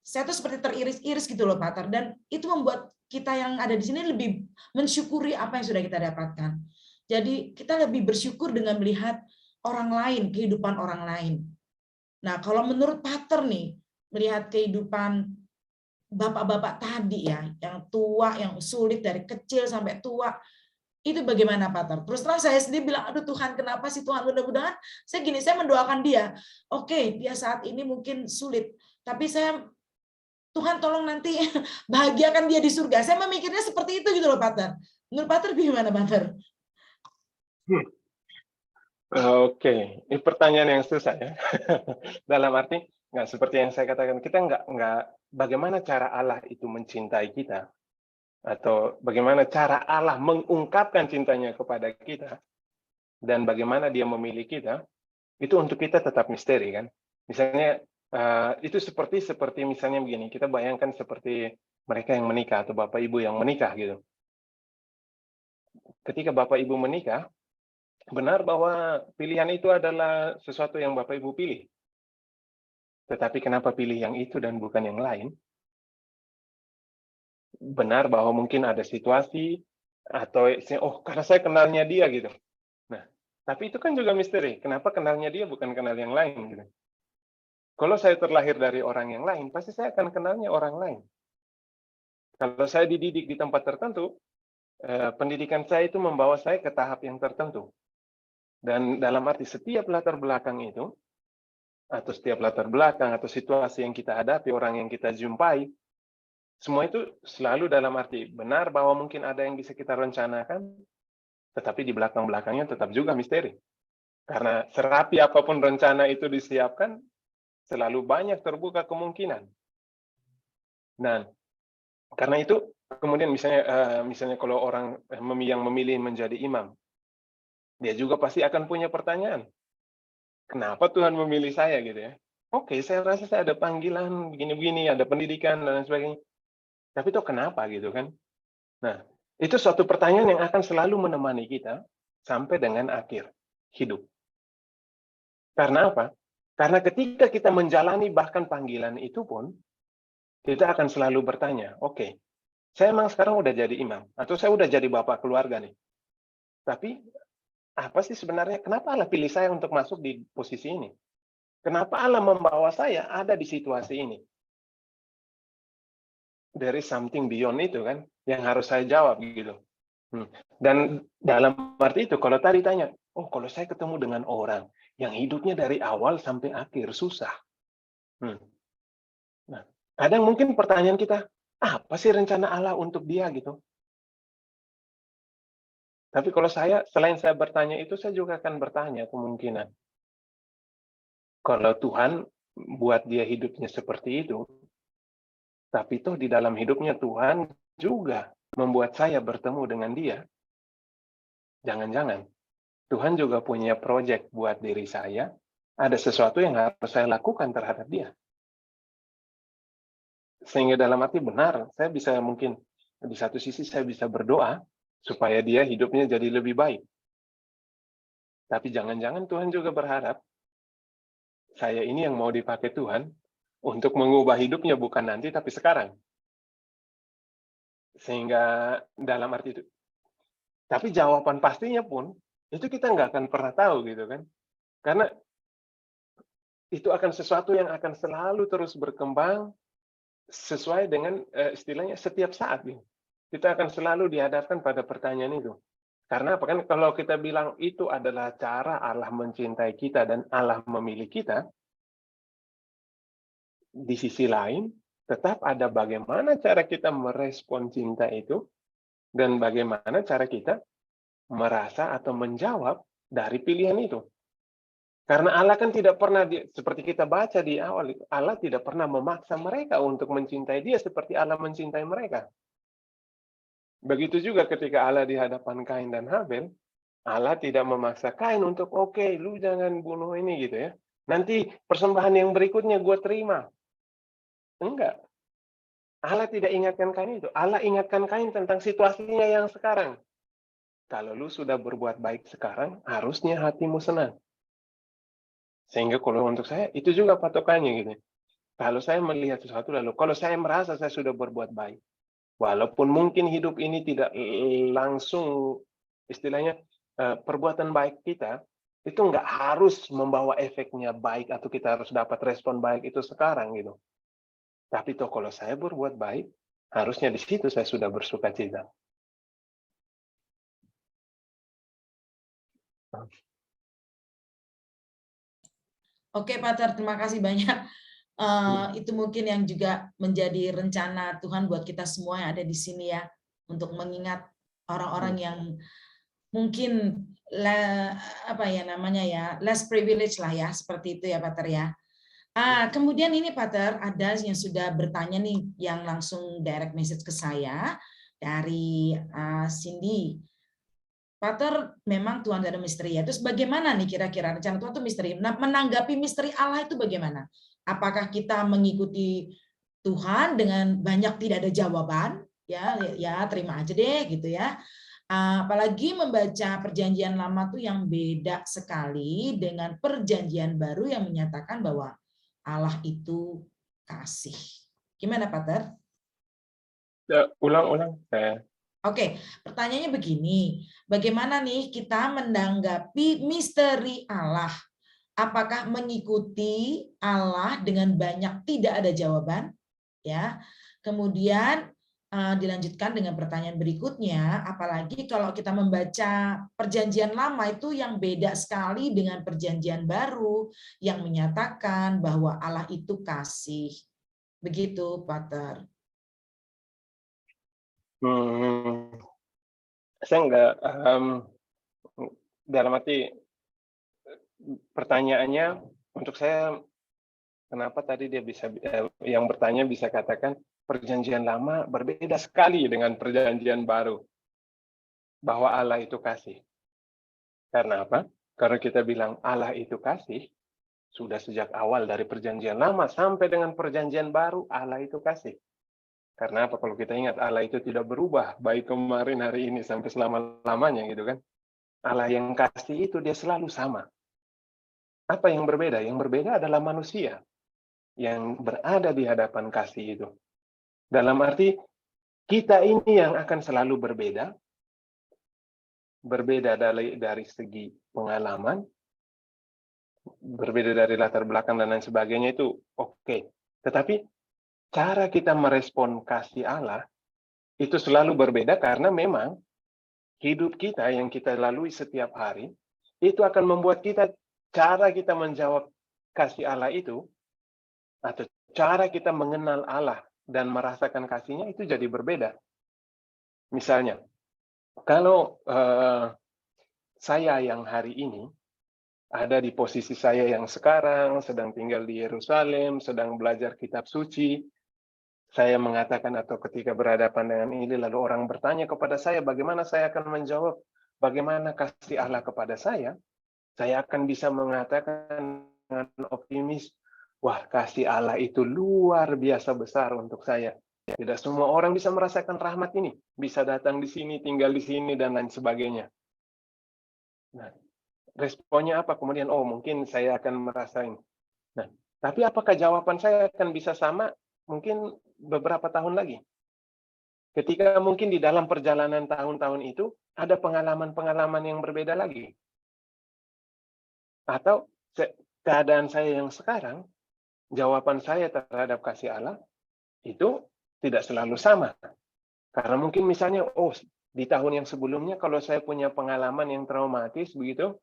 saya tuh seperti teriris-iris gitu loh, Pater. Dan itu membuat kita yang ada di sini lebih mensyukuri apa yang sudah kita dapatkan. Jadi kita lebih bersyukur dengan melihat orang lain, kehidupan orang lain. Nah, kalau menurut Pater nih, melihat kehidupan bapak-bapak tadi ya, yang tua, yang sulit dari kecil sampai tua, itu bagaimana, Pater? Terus terang saya sendiri bilang, aduh Tuhan, kenapa sih Tuhan? Mudah-mudahan saya mendoakan dia. Oke, dia saat ini mungkin sulit, tapi Tuhan tolong nanti bahagiakan dia di surga. Saya memikirnya seperti itu gitu loh, Pater. Menurut Pater gimana, Pater? Oke, ini pertanyaan yang susah ya. Dalam arti, nggak seperti yang saya katakan, kita nggak bagaimana cara Allah itu mencintai kita, atau bagaimana cara Allah mengungkapkan cintanya kepada kita, dan bagaimana dia memilih kita, itu untuk kita tetap misteri kan. Misalnya itu seperti misalnya begini, kita bayangkan seperti mereka yang menikah atau bapak ibu yang menikah gitu. Ketika bapak ibu menikah, benar bahwa pilihan itu adalah sesuatu yang bapak ibu pilih. Tetapi kenapa pilih yang itu dan bukan yang lain? Benar bahwa mungkin ada situasi atau karena saya kenalnya dia gitu. Nah, tapi itu kan juga misteri. Kenapa kenalnya dia bukan kenal yang lain gitu. Kalau saya terlahir dari orang yang lain, pasti saya akan kenalnya orang lain. Kalau saya dididik di tempat tertentu, pendidikan saya itu membawa saya ke tahap yang tertentu. Dan dalam arti setiap latar belakang itu, atau setiap latar belakang atau situasi yang kita hadapi, orang yang kita jumpai, semua itu selalu dalam arti benar bahwa mungkin ada yang bisa kita rencanakan, tetapi di belakang-belakangnya tetap juga misteri. Karena serapi apapun rencana itu disiapkan, selalu banyak terbuka kemungkinan. Nah, karena itu kemudian misalnya kalau orang yang memilih menjadi imam, dia juga pasti akan punya pertanyaan. Kenapa Tuhan memilih saya gitu ya? Oke, saya rasa saya ada panggilan begini-begini, ada pendidikan dan lain sebagainya. Tapi itu kenapa gitu kan? Nah, itu suatu pertanyaan yang akan selalu menemani kita sampai dengan akhir hidup. Karena apa? Karena ketika kita menjalani bahkan panggilan itu pun, kita akan selalu bertanya, oke, saya emang sekarang udah jadi imam, atau saya udah jadi bapak keluarga nih. Tapi, apa sih sebenarnya, kenapa Allah pilih saya untuk masuk di posisi ini? Kenapa Allah membawa saya ada di situasi ini? There is something beyond itu kan, yang harus saya jawab gitu. Dan dalam arti itu, kalau tadi tanya, kalau saya ketemu dengan orang yang hidupnya dari awal sampai akhir susah. Nah, kadang mungkin pertanyaan kita, apa sih rencana Allah untuk dia gitu? Tapi kalau selain saya bertanya itu, saya juga akan bertanya kemungkinan. Kalau Tuhan buat dia hidupnya seperti itu, tapi toh di dalam hidupnya Tuhan juga membuat saya bertemu dengan dia. Jangan-jangan Tuhan juga punya proyek buat diri saya, ada sesuatu yang harus saya lakukan terhadap dia. Sehingga dalam arti benar, saya bisa mungkin di satu sisi saya bisa berdoa supaya dia hidupnya jadi lebih baik. Tapi jangan-jangan Tuhan juga berharap saya ini yang mau dipakai Tuhan untuk mengubah hidupnya bukan nanti tapi sekarang. Sehingga dalam arti itu. Tapi jawaban pastinya pun itu kita nggak akan pernah tahu gitu kan. Karena itu akan sesuatu yang akan selalu terus berkembang sesuai dengan istilahnya setiap saat. Kita akan selalu dihadapkan pada pertanyaan itu. Karena apa kan kalau kita bilang itu adalah cara Allah mencintai kita dan Allah memilih kita, di sisi lain tetap ada bagaimana cara kita merespon cinta itu dan bagaimana cara kita merasa atau menjawab dari pilihan itu. Karena Allah kan tidak pernah, seperti kita baca di awal, Allah tidak pernah memaksa mereka untuk mencintai dia seperti Allah mencintai mereka. Begitu juga ketika Allah di hadapan Kain dan Habel, Allah tidak memaksa Kain untuk, oke, lu jangan bunuh ini gitu ya. Nanti persembahan yang berikutnya gue terima. Enggak. Allah tidak ingatkan Kain itu. Allah ingatkan Kain tentang situasinya yang sekarang. Kalau lu sudah berbuat baik sekarang, harusnya hatimu senang. Sehingga kalau untuk saya, itu juga patokannya gitu. Kalau saya melihat sesuatu lalu, kalau saya merasa saya sudah berbuat baik, walaupun mungkin hidup ini tidak langsung, istilahnya, perbuatan baik kita, itu nggak harus membawa efeknya baik atau kita harus dapat respon baik itu sekarang gitu. Tapi toh kalau saya berbuat baik, harusnya di situ saya sudah bersuka cita. Oke, Pater, terima kasih banyak. Itu mungkin yang juga menjadi rencana Tuhan buat kita semua yang ada di sini ya, untuk mengingat orang-orang yang mungkin less privilege lah ya, seperti itu ya, Pater ya. Kemudian ini, Pater, ada yang sudah bertanya nih, yang langsung direct message ke saya dari Cindy. Pater, memang Tuhan ada misteri ya. Terus bagaimana nih kira-kira rencana Tuhan itu misteri? Nah, menanggapi misteri Allah itu bagaimana? Apakah kita mengikuti Tuhan dengan banyak tidak ada jawaban? Ya terima aja deh gitu ya. Apalagi membaca perjanjian lama tuh yang beda sekali dengan perjanjian baru yang menyatakan bahwa Allah itu kasih. Gimana, Pater? Ya, ulang-ulang saya. Oke, pertanyaannya begini, bagaimana nih kita menanggapi misteri Allah? Apakah mengikuti Allah dengan banyak tidak ada jawaban? Ya, kemudian dilanjutkan dengan pertanyaan berikutnya, apalagi kalau kita membaca perjanjian lama itu yang beda sekali dengan perjanjian baru yang menyatakan bahwa Allah itu kasih. Begitu, Pater. Hmm, saya nggak dalam arti pertanyaannya untuk saya, kenapa tadi dia bisa yang bertanya bisa katakan perjanjian lama berbeda sekali dengan perjanjian baru, bahwa Allah itu kasih. Karena apa? Karena kita bilang Allah itu kasih, sudah sejak awal dari perjanjian lama sampai dengan perjanjian baru, Allah itu kasih. Karena apa? Kalau kita ingat, Allah itu tidak berubah, baik kemarin, hari ini, sampai selama-lamanya gitu kan. Allah yang kasih itu dia selalu sama. Apa yang berbeda? Yang berbeda adalah manusia yang berada di hadapan kasih itu. Dalam arti, kita ini yang akan selalu berbeda dari segi pengalaman, berbeda dari latar belakang dan lain sebagainya itu oke. Tetapi cara kita merespon kasih Allah itu selalu berbeda karena memang hidup kita yang kita lalui setiap hari itu akan membuat cara kita menjawab kasih Allah itu, atau cara kita mengenal Allah dan merasakan kasihnya itu jadi berbeda. Misalnya, kalau saya yang hari ini ada di posisi saya yang sekarang, sedang tinggal di Yerusalem, sedang belajar kitab suci, saya mengatakan atau ketika berhadapan dengan ini, lalu orang bertanya kepada saya, bagaimana saya akan menjawab, bagaimana kasih Allah kepada saya akan bisa mengatakan dengan optimis, wah kasih Allah itu luar biasa besar untuk saya. Tidak semua orang bisa merasakan rahmat ini, bisa datang di sini, tinggal di sini, dan lain sebagainya. Nah, responnya apa? Kemudian, oh mungkin saya akan merasain. Nah, tapi apakah jawaban saya akan bisa sama mungkin beberapa tahun lagi? Ketika mungkin di dalam perjalanan tahun-tahun itu, ada pengalaman-pengalaman yang berbeda lagi. Atau keadaan saya yang sekarang, jawaban saya terhadap kasih Allah itu tidak selalu sama. Karena mungkin misalnya, oh di tahun yang sebelumnya kalau saya punya pengalaman yang traumatis begitu,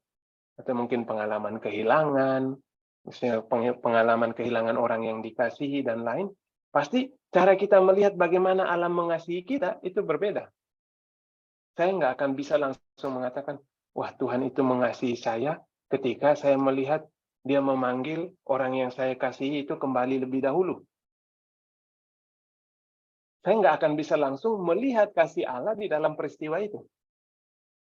atau mungkin pengalaman kehilangan, misalnya pengalaman kehilangan orang yang dikasihi dan lain, pasti cara kita melihat bagaimana Allah mengasihi kita itu berbeda. Saya nggak akan bisa langsung mengatakan, wah Tuhan itu mengasihi saya ketika saya melihat dia memanggil orang yang saya kasihi itu kembali lebih dahulu. Saya nggak akan bisa langsung melihat kasih Allah di dalam peristiwa itu.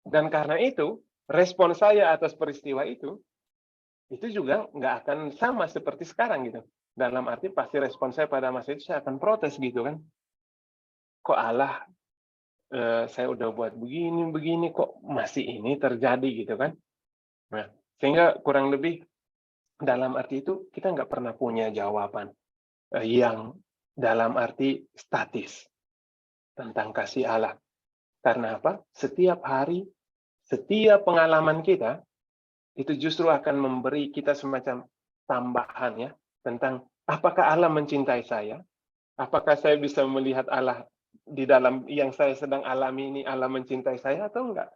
Dan karena itu, respon saya atas peristiwa itu juga nggak akan sama seperti sekarang gitu. Dalam arti pasti respon saya pada masa itu saya akan protes gitu kan. Kok Allah, saya udah buat begini, kok masih ini terjadi gitu kan. Nah, sehingga kurang lebih dalam arti itu kita nggak pernah punya jawaban yang dalam arti statis tentang kasih Allah. Karena apa? Setiap hari, setiap pengalaman kita, itu justru akan memberi kita semacam tambahan ya, tentang apakah Allah mencintai saya? Apakah saya bisa melihat Allah di dalam yang saya sedang alami ini, Allah mencintai saya atau enggak?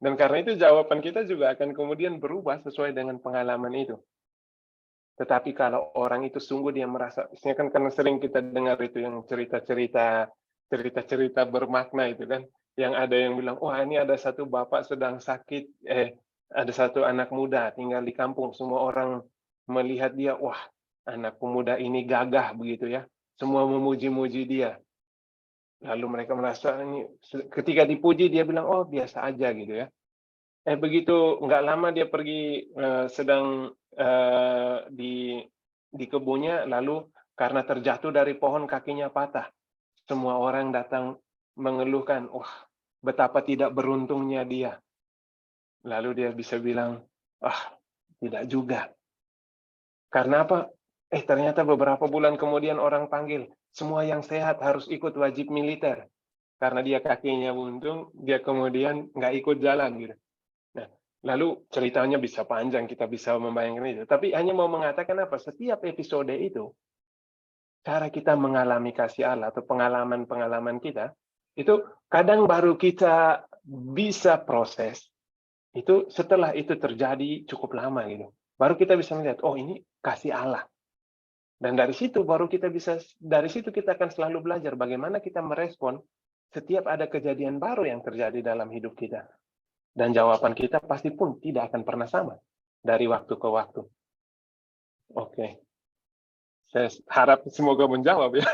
Dan karena itu jawaban kita juga akan kemudian berubah sesuai dengan pengalaman itu. Tetapi kalau orang itu sungguh dia merasa, misalnya kan karena sering kita dengar itu yang cerita-cerita bermakna itu kan, yang ada yang bilang, wah ini ada satu bapak sedang sakit, ada satu anak muda tinggal di kampung, semua orang melihat dia, wah anak pemuda ini gagah begitu ya, semua memuji-muji dia. Lalu mereka merasa ini ketika dipuji dia bilang, "Oh, biasa aja," gitu ya. Begitu nggak lama dia pergi, sedang, di kebunnya, lalu karena terjatuh dari pohon kakinya patah. Semua orang datang mengeluhkan, wah, betapa tidak beruntungnya dia. Lalu dia bisa bilang, "Ah, tidak juga." Karena apa? Ternyata beberapa bulan kemudian orang panggil, semua yang sehat harus ikut wajib militer. Karena dia kakinya buntung, dia kemudian nggak ikut jalan gitu. Nah, lalu ceritanya bisa panjang, kita bisa membayangkan itu. Tapi hanya mau mengatakan apa? Setiap episode itu, cara kita mengalami kasih Allah atau pengalaman-pengalaman kita, itu kadang baru kita bisa proses, itu setelah itu terjadi cukup lama gitu. Baru kita bisa melihat, oh ini kasih Allah. Dan dari situ kita akan selalu belajar bagaimana kita merespon setiap ada kejadian baru yang terjadi dalam hidup kita. Dan jawaban kita pasti pun tidak akan pernah sama dari waktu ke waktu. Oke. Saya harap semoga menjawab ya.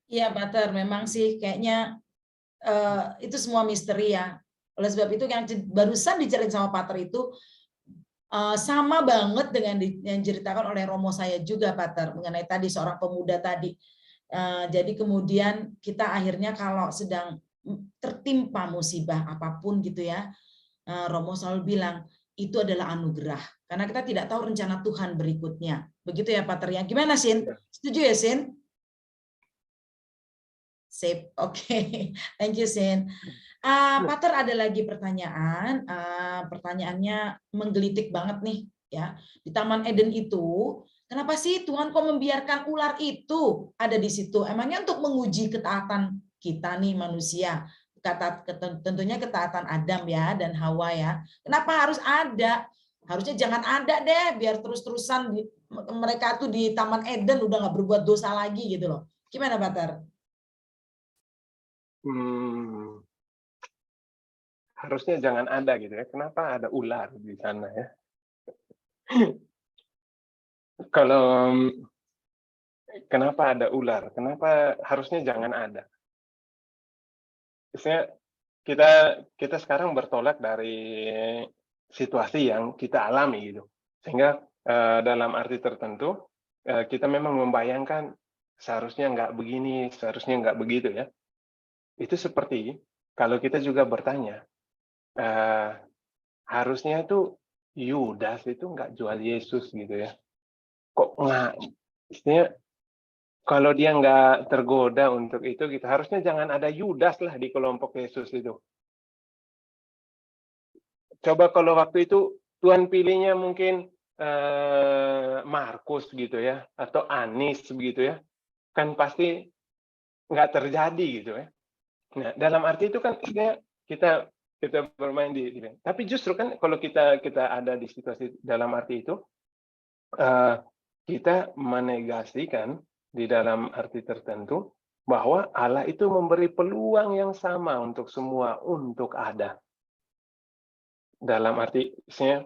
Iya, Pater, memang sih kayaknya itu semua misteri ya. Oleh sebab itu yang barusan diceritain sama Pater itu sama banget dengan yang diceritakan oleh Romo saya juga, Pater, mengenai tadi seorang pemuda tadi. Jadi kemudian kita akhirnya kalau sedang tertimpa musibah apapun gitu ya, Romo selalu bilang itu adalah anugerah. Karena kita tidak tahu rencana Tuhan berikutnya. Begitu ya, Pater. Yang gimana, Sin? Setuju ya, Sin? Sip, oke. Thank you, Sin. Pater, ada lagi pertanyaan. Pertanyaannya menggelitik banget nih, ya. Di Taman Eden itu, kenapa sih Tuhan kok membiarkan ular itu ada di situ? Emangnya untuk menguji ketaatan kita nih manusia. Tentunya ketaatan Adam ya dan Hawa ya. Kenapa harus ada? Harusnya jangan ada deh, biar terus-terusan mereka tuh di Taman Eden udah nggak berbuat dosa lagi gitu loh. Gimana, Pater? Harusnya jangan ada gitu ya. Kenapa ada ular di sana ya? Kalau kenapa ada ular? Kenapa harusnya jangan ada? Misalnya kita sekarang bertolak dari situasi yang kita alami gitu. Sehingga dalam arti tertentu kita memang membayangkan seharusnya nggak begini, seharusnya nggak begitu ya. Itu seperti kalau kita juga bertanya, harusnya itu Yudas itu nggak jual Yesus gitu ya. Kok nggak? Istilahnya kalau dia nggak tergoda untuk itu, gitu, harusnya jangan ada Yudas lah di kelompok Yesus itu. Coba kalau waktu itu Tuhan pilihnya mungkin Markus gitu ya, atau Anis begitu ya, kan pasti nggak terjadi gitu ya. Nah, dalam arti itu kan kita bermain tapi justru kan kalau kita ada di situasi dalam arti itu, kita menegasikan di dalam arti tertentu bahwa Allah itu memberi peluang yang sama untuk semua untuk ada. Dalam arti misalnya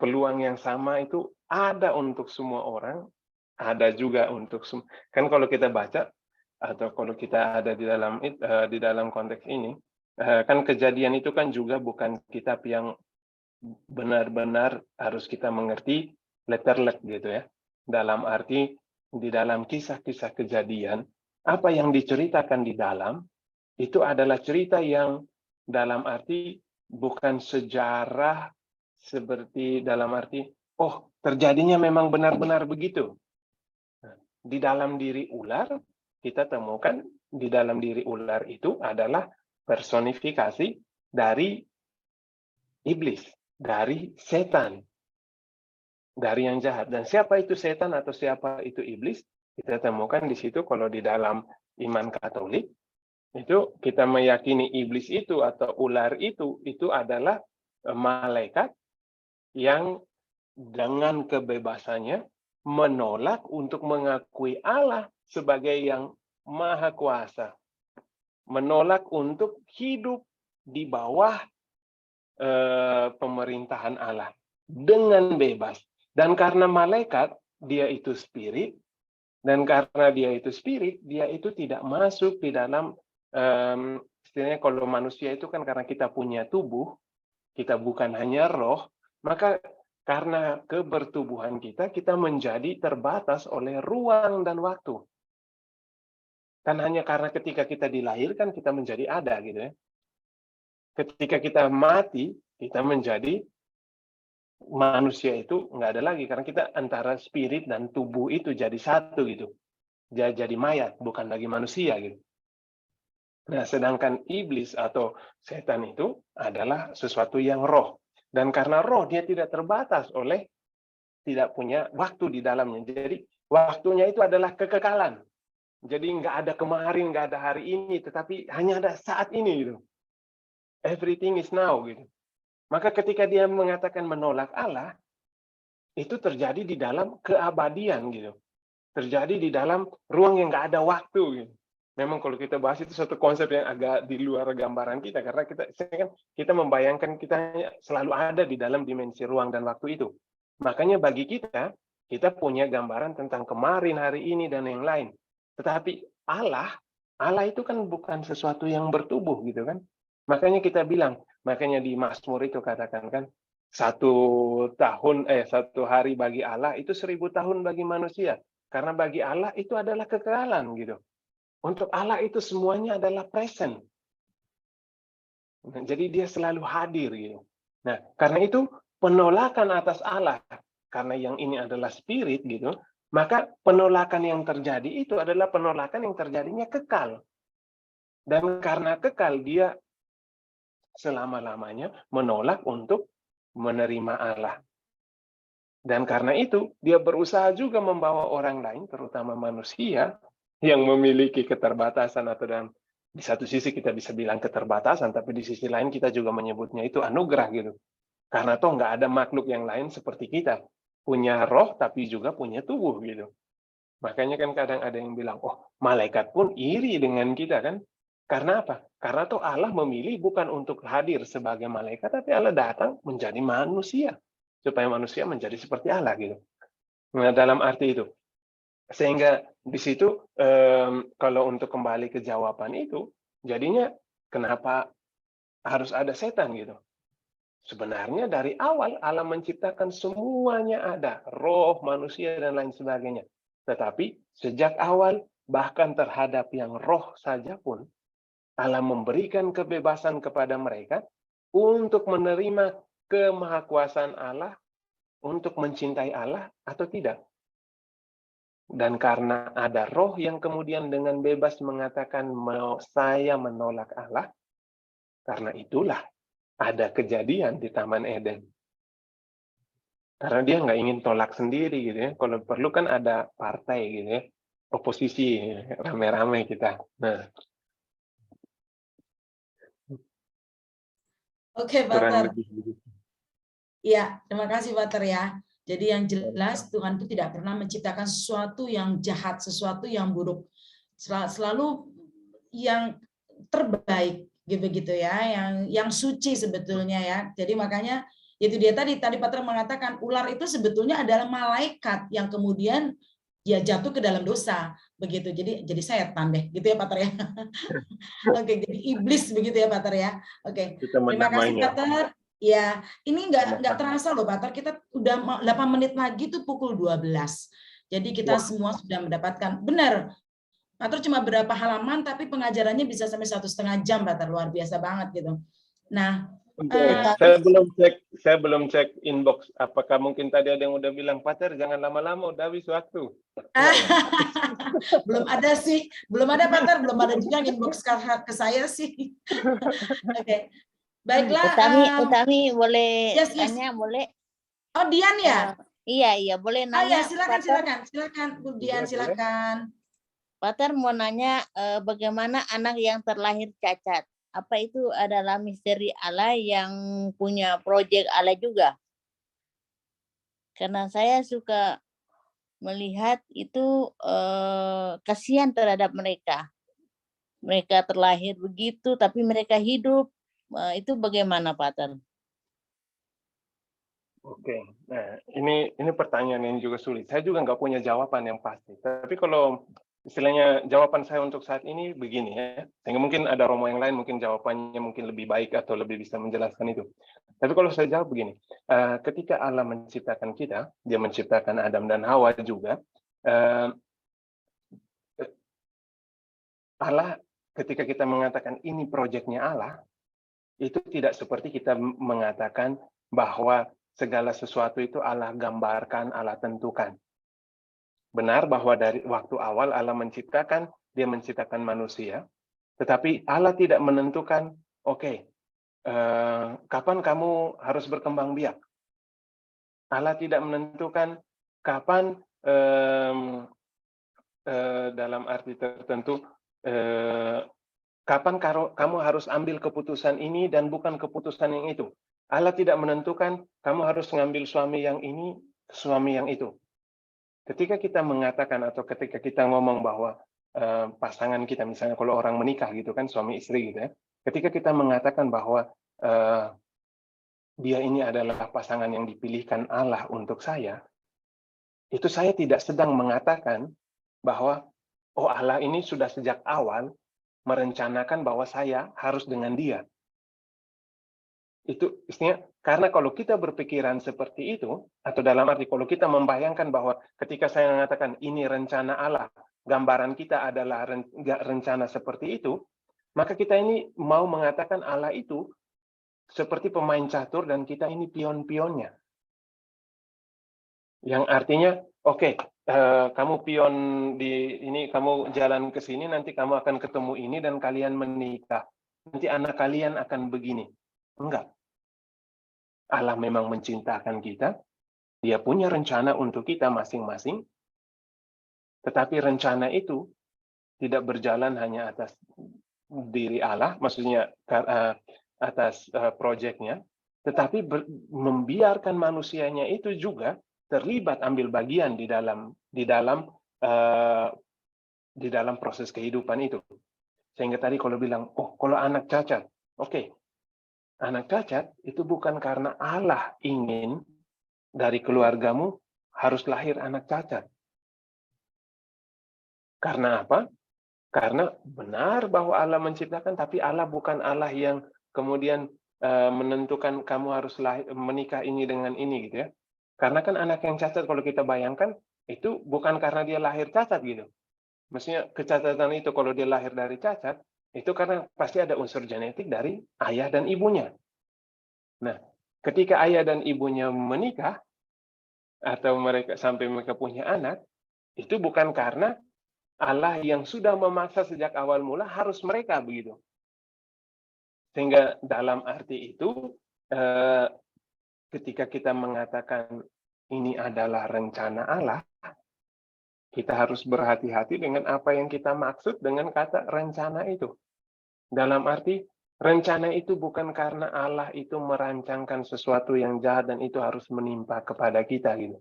peluang yang sama itu ada untuk semua orang, ada juga untuk kan kalau kita baca atau kalau kita ada di dalam konteks ini, kan Kejadian itu kan juga bukan kitab yang benar-benar harus kita mengerti letterlek gitu ya. Dalam arti di dalam kisah-kisah Kejadian, apa yang diceritakan di dalam itu adalah cerita yang dalam arti bukan sejarah seperti dalam arti oh terjadinya memang benar-benar begitu. Di dalam diri ular kita temukan di dalam diri ular itu adalah personifikasi dari iblis, dari setan, dari yang jahat. Dan siapa itu setan atau siapa itu iblis? Kita temukan di situ kalau di dalam iman Katolik, itu kita meyakini iblis itu atau ular itu adalah malaikat yang dengan kebebasannya menolak untuk mengakui Allah sebagai yang maha kuasa. Menolak untuk hidup di bawah pemerintahan Allah dengan bebas. Dan karena malaikat, dia itu spirit, Dan karena dia itu spirit, dia itu tidak masuk di dalam, istilahnya kalau manusia itu kan karena kita punya tubuh, kita bukan hanya roh, maka karena kebertubuhan kita, kita menjadi terbatas oleh ruang dan waktu. Kan hanya karena ketika kita dilahirkan, kita menjadi ada gitu ya. Ketika kita mati, kita menjadi manusia itu nggak ada lagi, karena kita antara spirit dan tubuh itu jadi satu gitu. Jadi mayat, bukan lagi manusia gitu. Nah, sedangkan iblis atau setan itu adalah sesuatu yang roh. Dan karena roh, dia tidak terbatas oleh tidak punya waktu di dalamnya. Jadi, waktunya itu adalah kekekalan. Jadi nggak ada kemarin, nggak ada hari ini, tetapi hanya ada saat ini gitu. Everything is now gitu. Maka ketika dia mengatakan menolak Allah, itu terjadi di dalam keabadian gitu. Terjadi di dalam ruang yang nggak ada waktu gitu. Memang kalau kita bahas itu satu konsep yang agak di luar gambaran kita, karena kita membayangkan kita selalu ada di dalam dimensi ruang dan waktu itu. Makanya bagi kita punya gambaran tentang kemarin, hari ini, dan yang lain. Tetapi Allah itu kan bukan sesuatu yang bertubuh gitu kan. Makanya kita bilang, makanya di Mazmur itu katakan kan, satu hari bagi Allah itu 1000 tahun bagi manusia. Karena bagi Allah itu adalah kekekalan gitu. Untuk Allah itu semuanya adalah present. Jadi dia selalu hadir gitu. Nah, karena itu penolakan atas Allah, karena yang ini adalah spirit gitu, maka penolakan yang terjadi itu adalah penolakan yang terjadinya kekal. Dan karena kekal, dia selama-lamanya menolak untuk menerima Allah. Dan karena itu, dia berusaha juga membawa orang lain, terutama manusia, yang memiliki keterbatasan atau dalam di satu sisi kita bisa bilang keterbatasan, tapi di sisi lain kita juga menyebutnya itu anugerah gitu. Karena toh nggak ada makhluk yang lain seperti kita. Punya roh tapi juga punya tubuh gitu. Makanya kan kadang ada yang bilang, oh malaikat pun iri dengan kita kan. Karena apa? Karena toh Allah memilih bukan untuk hadir sebagai malaikat, tapi Allah datang menjadi manusia. Supaya manusia menjadi seperti Allah gitu. Nah, dalam arti itu. Sehingga di situ kalau untuk kembali ke jawaban itu, jadinya kenapa harus ada setan gitu? Sebenarnya dari awal Allah menciptakan semuanya ada, roh, manusia, dan lain sebagainya. Tetapi sejak awal, bahkan terhadap yang roh saja pun, Allah memberikan kebebasan kepada mereka untuk menerima kemahakuasaan Allah, untuk mencintai Allah atau tidak. Dan karena ada roh yang kemudian dengan bebas mengatakan saya menolak Allah, karena itulah ada kejadian di Taman Eden. Karena dia nggak ingin tolak sendiri gitu ya. Kalau perlu kan ada partai gitu ya, oposisi, rame-rame kita. Nah, Oke, kurang Pater. lebih begitu. Ya, terima kasih, Pater ya. Jadi yang jelas Tuhan itu tidak pernah menciptakan sesuatu yang jahat, sesuatu yang buruk. Selalu yang terbaik gitu ya, yang suci sebetulnya ya. Jadi makanya itu dia tadi Pater mengatakan ular itu sebetulnya adalah malaikat yang kemudian dia jatuh ke dalam dosa begitu. Jadi setan deh gitu ya Pater ya. Oke, jadi iblis begitu ya Pater ya. Oke. Kita Terima kasih menamainya. Pater. Ya, ini nggak Sama-sama. terasa loh Pater. Kita udah 8 menit lagi tuh pukul 12. Jadi kita Wah, semua sudah mendapatkan benar. Pater cuma berapa halaman tapi pengajarannya bisa sampai 1,5 jam Pater, luar biasa banget gitu. Nah, Utami, saya belum cek inbox. Apakah mungkin tadi ada yang udah bilang, Pater jangan lama-lama, udah habis waktu. belum ada sih, belum ada Pater, belum ada juga yang inbox ke saya sih. Oke, baiklah. Utami boleh Yes. tanya, boleh? Oh, Dian ya? Iya, boleh Oh ya, nanya. silakan, Bu Dian, silakan. Pater mau nanya bagaimana anak yang terlahir cacat? Apa itu adalah misteri Allah yang punya proyek Allah juga? Karena saya suka melihat itu kasihan terhadap mereka. Mereka terlahir begitu, tapi mereka hidup. Itu bagaimana, Pater? Oke, nah ini pertanyaan yang juga sulit. Saya juga nggak punya jawaban yang pasti. Tapi kalau istilahnya jawaban saya untuk saat ini begini ya, sehingga mungkin ada Romo yang lain mungkin jawabannya mungkin lebih baik atau lebih bisa menjelaskan itu. Tapi kalau saya jawab begini, ketika Allah menciptakan kita, Dia menciptakan Adam dan Hawa juga. Allah ketika kita mengatakan ini proyeknya Allah, itu tidak seperti kita mengatakan bahwa segala sesuatu itu Allah gambarkan, Allah tentukan. Benar bahwa dari waktu awal Allah menciptakan, Dia menciptakan manusia, tetapi Allah tidak menentukan, oke, kapan kamu harus berkembang biak. Allah tidak menentukan kapan dalam arti tertentu, kapan kamu harus ambil keputusan ini dan bukan keputusan yang itu. Allah tidak menentukan kamu harus mengambil suami yang ini, suami yang itu. Ketika kita mengatakan atau ketika kita ngomong bahwa pasangan kita, misalnya kalau orang menikah gitu kan, suami istri gitu ya, ketika kita mengatakan bahwa dia ini adalah pasangan yang dipilihkan Allah untuk saya, itu saya tidak sedang mengatakan bahwa oh Allah ini sudah sejak awal merencanakan bahwa saya harus dengan dia. Itu istilahnya, karena kalau kita berpikiran seperti itu, atau dalam arti kalau kita membayangkan bahwa ketika saya mengatakan ini rencana Allah, gambaran kita adalah rencana seperti itu, maka kita ini mau mengatakan Allah itu seperti pemain catur dan kita ini pion-pionnya. Yang artinya, oke, kamu pion di ini, kamu jalan ke sini, nanti kamu akan ketemu ini dan kalian menikah. Nanti anak kalian akan begini. Enggak. Allah memang mencintakan kita. Dia punya rencana untuk kita masing-masing. Tetapi rencana itu tidak berjalan hanya atas diri Allah, maksudnya atas proyeknya, tetapi membiarkan manusianya itu juga terlibat ambil bagian di dalam proses kehidupan itu. Sehingga tadi kalau bilang, oh kalau anak cacat, oke, anak cacat itu bukan karena Allah ingin dari keluargamu harus lahir anak cacat. Karena apa? Karena benar bahwa Allah menciptakan, tapi Allah bukan Allah yang kemudian menentukan kamu harus menikah ini dengan ini gitu ya. Karena kan anak yang cacat kalau kita bayangkan itu bukan karena dia lahir cacat gitu. Maksudnya kecacatan itu kalau dia lahir dari cacat itu karena pasti ada unsur genetik dari ayah dan ibunya. Nah, ketika ayah dan ibunya menikah atau sampai mereka punya anak, itu bukan karena Allah yang sudah memaksa sejak awal mula harus mereka begitu. Sehingga dalam arti itu, ketika kita mengatakan ini adalah rencana Allah, kita harus berhati-hati dengan apa yang kita maksud dengan kata rencana itu. Dalam arti, rencana itu bukan karena Allah itu merancangkan sesuatu yang jahat dan itu harus menimpa kepada kita gitu.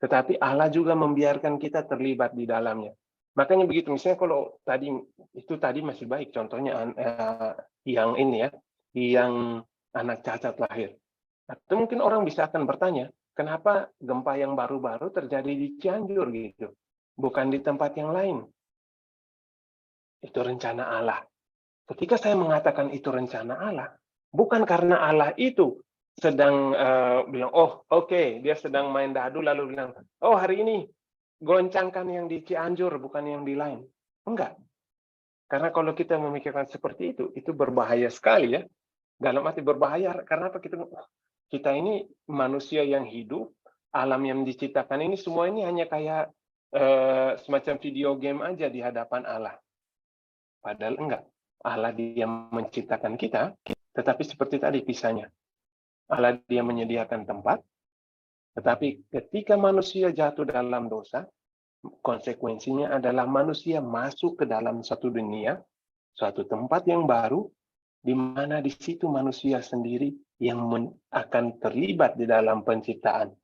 Tetapi Allah juga membiarkan kita terlibat di dalamnya. Makanya begitu, misalnya kalau tadi masih baik, contohnya yang ini ya, yang anak cacat lahir. Atau mungkin orang bisa akan bertanya, kenapa gempa yang baru-baru terjadi di Cianjur gitu, bukan di tempat yang lain? Itu rencana Allah. Ketika saya mengatakan itu rencana Allah, bukan karena Allah itu sedang bilang, oh oke, dia sedang main dadu lalu bilang, oh hari ini goncangkan yang di Cianjur, bukan yang di lain. Enggak. Karena kalau kita memikirkan seperti itu berbahaya sekali ya. Dalam arti berbahaya, karena apa? Kita ini manusia yang hidup, alam yang diciptakan ini, semua ini hanya kayak semacam video game aja di hadapan Allah. Padahal enggak. Allah dia menciptakan kita, tetapi seperti tadi kisahnya. Allah dia menyediakan tempat, tetapi ketika manusia jatuh dalam dosa, konsekuensinya adalah manusia masuk ke dalam satu dunia, suatu tempat yang baru, di mana di situ manusia sendiri yang akan terlibat di dalam penciptaan.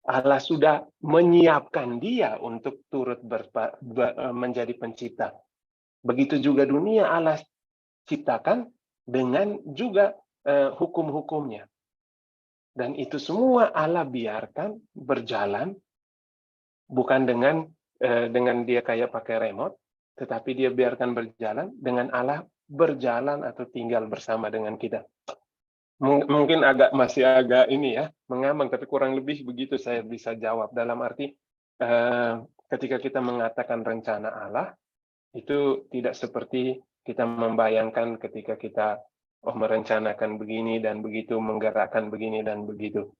Allah sudah menyiapkan dia untuk turut menjadi pencipta. Begitu juga dunia Allah ciptakan dengan juga hukum-hukumnya. Dan itu semua Allah biarkan berjalan, bukan dengan dia kayak pakai remote, tetapi dia biarkan berjalan dengan Allah berjalan atau tinggal bersama dengan kita. Mungkin masih agak ini ya, mengamang, tapi kurang lebih begitu saya bisa jawab. Dalam arti, ketika kita mengatakan rencana Allah, itu tidak seperti kita membayangkan ketika kita merencanakan begini dan begitu, menggerakkan begini dan begitu.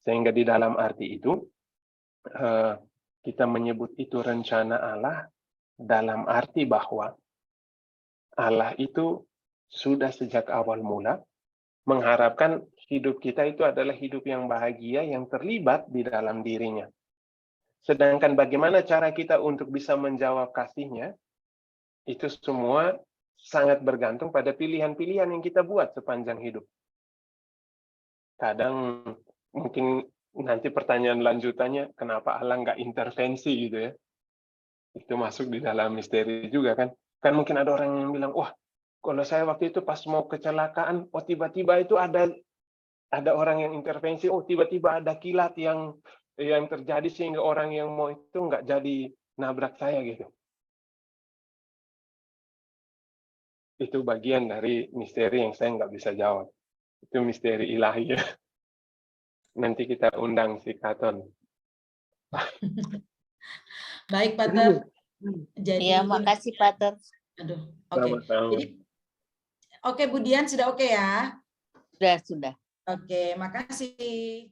Sehingga di dalam arti itu, kita menyebut itu rencana Allah dalam arti bahwa Allah itu sudah sejak awal mula mengharapkan hidup kita itu adalah hidup yang bahagia, yang terlibat di dalam dirinya. Sedangkan bagaimana cara kita untuk bisa menjawab kasih-Nya, itu semua sangat bergantung pada pilihan-pilihan yang kita buat sepanjang hidup. Kadang mungkin nanti pertanyaan lanjutannya, kenapa Allah nggak intervensi gitu ya? Itu masuk di dalam misteri juga kan. Kan mungkin ada orang yang bilang, wah, kalau saya waktu itu pas mau kecelakaan, oh tiba-tiba itu ada orang yang intervensi, oh tiba-tiba ada kilat yang terjadi sehingga orang yang mau itu nggak jadi nabrak saya gitu. Itu bagian dari misteri yang saya nggak bisa jawab. Itu misteri ilahi ya. Nanti kita undang si Katon. Baik, Pater. Jadi Ya, makasih Pater. Aduh, oke. Sama-sama. Jadi oke, Bu Dian sudah oke ya? Sudah. Oke, makasih.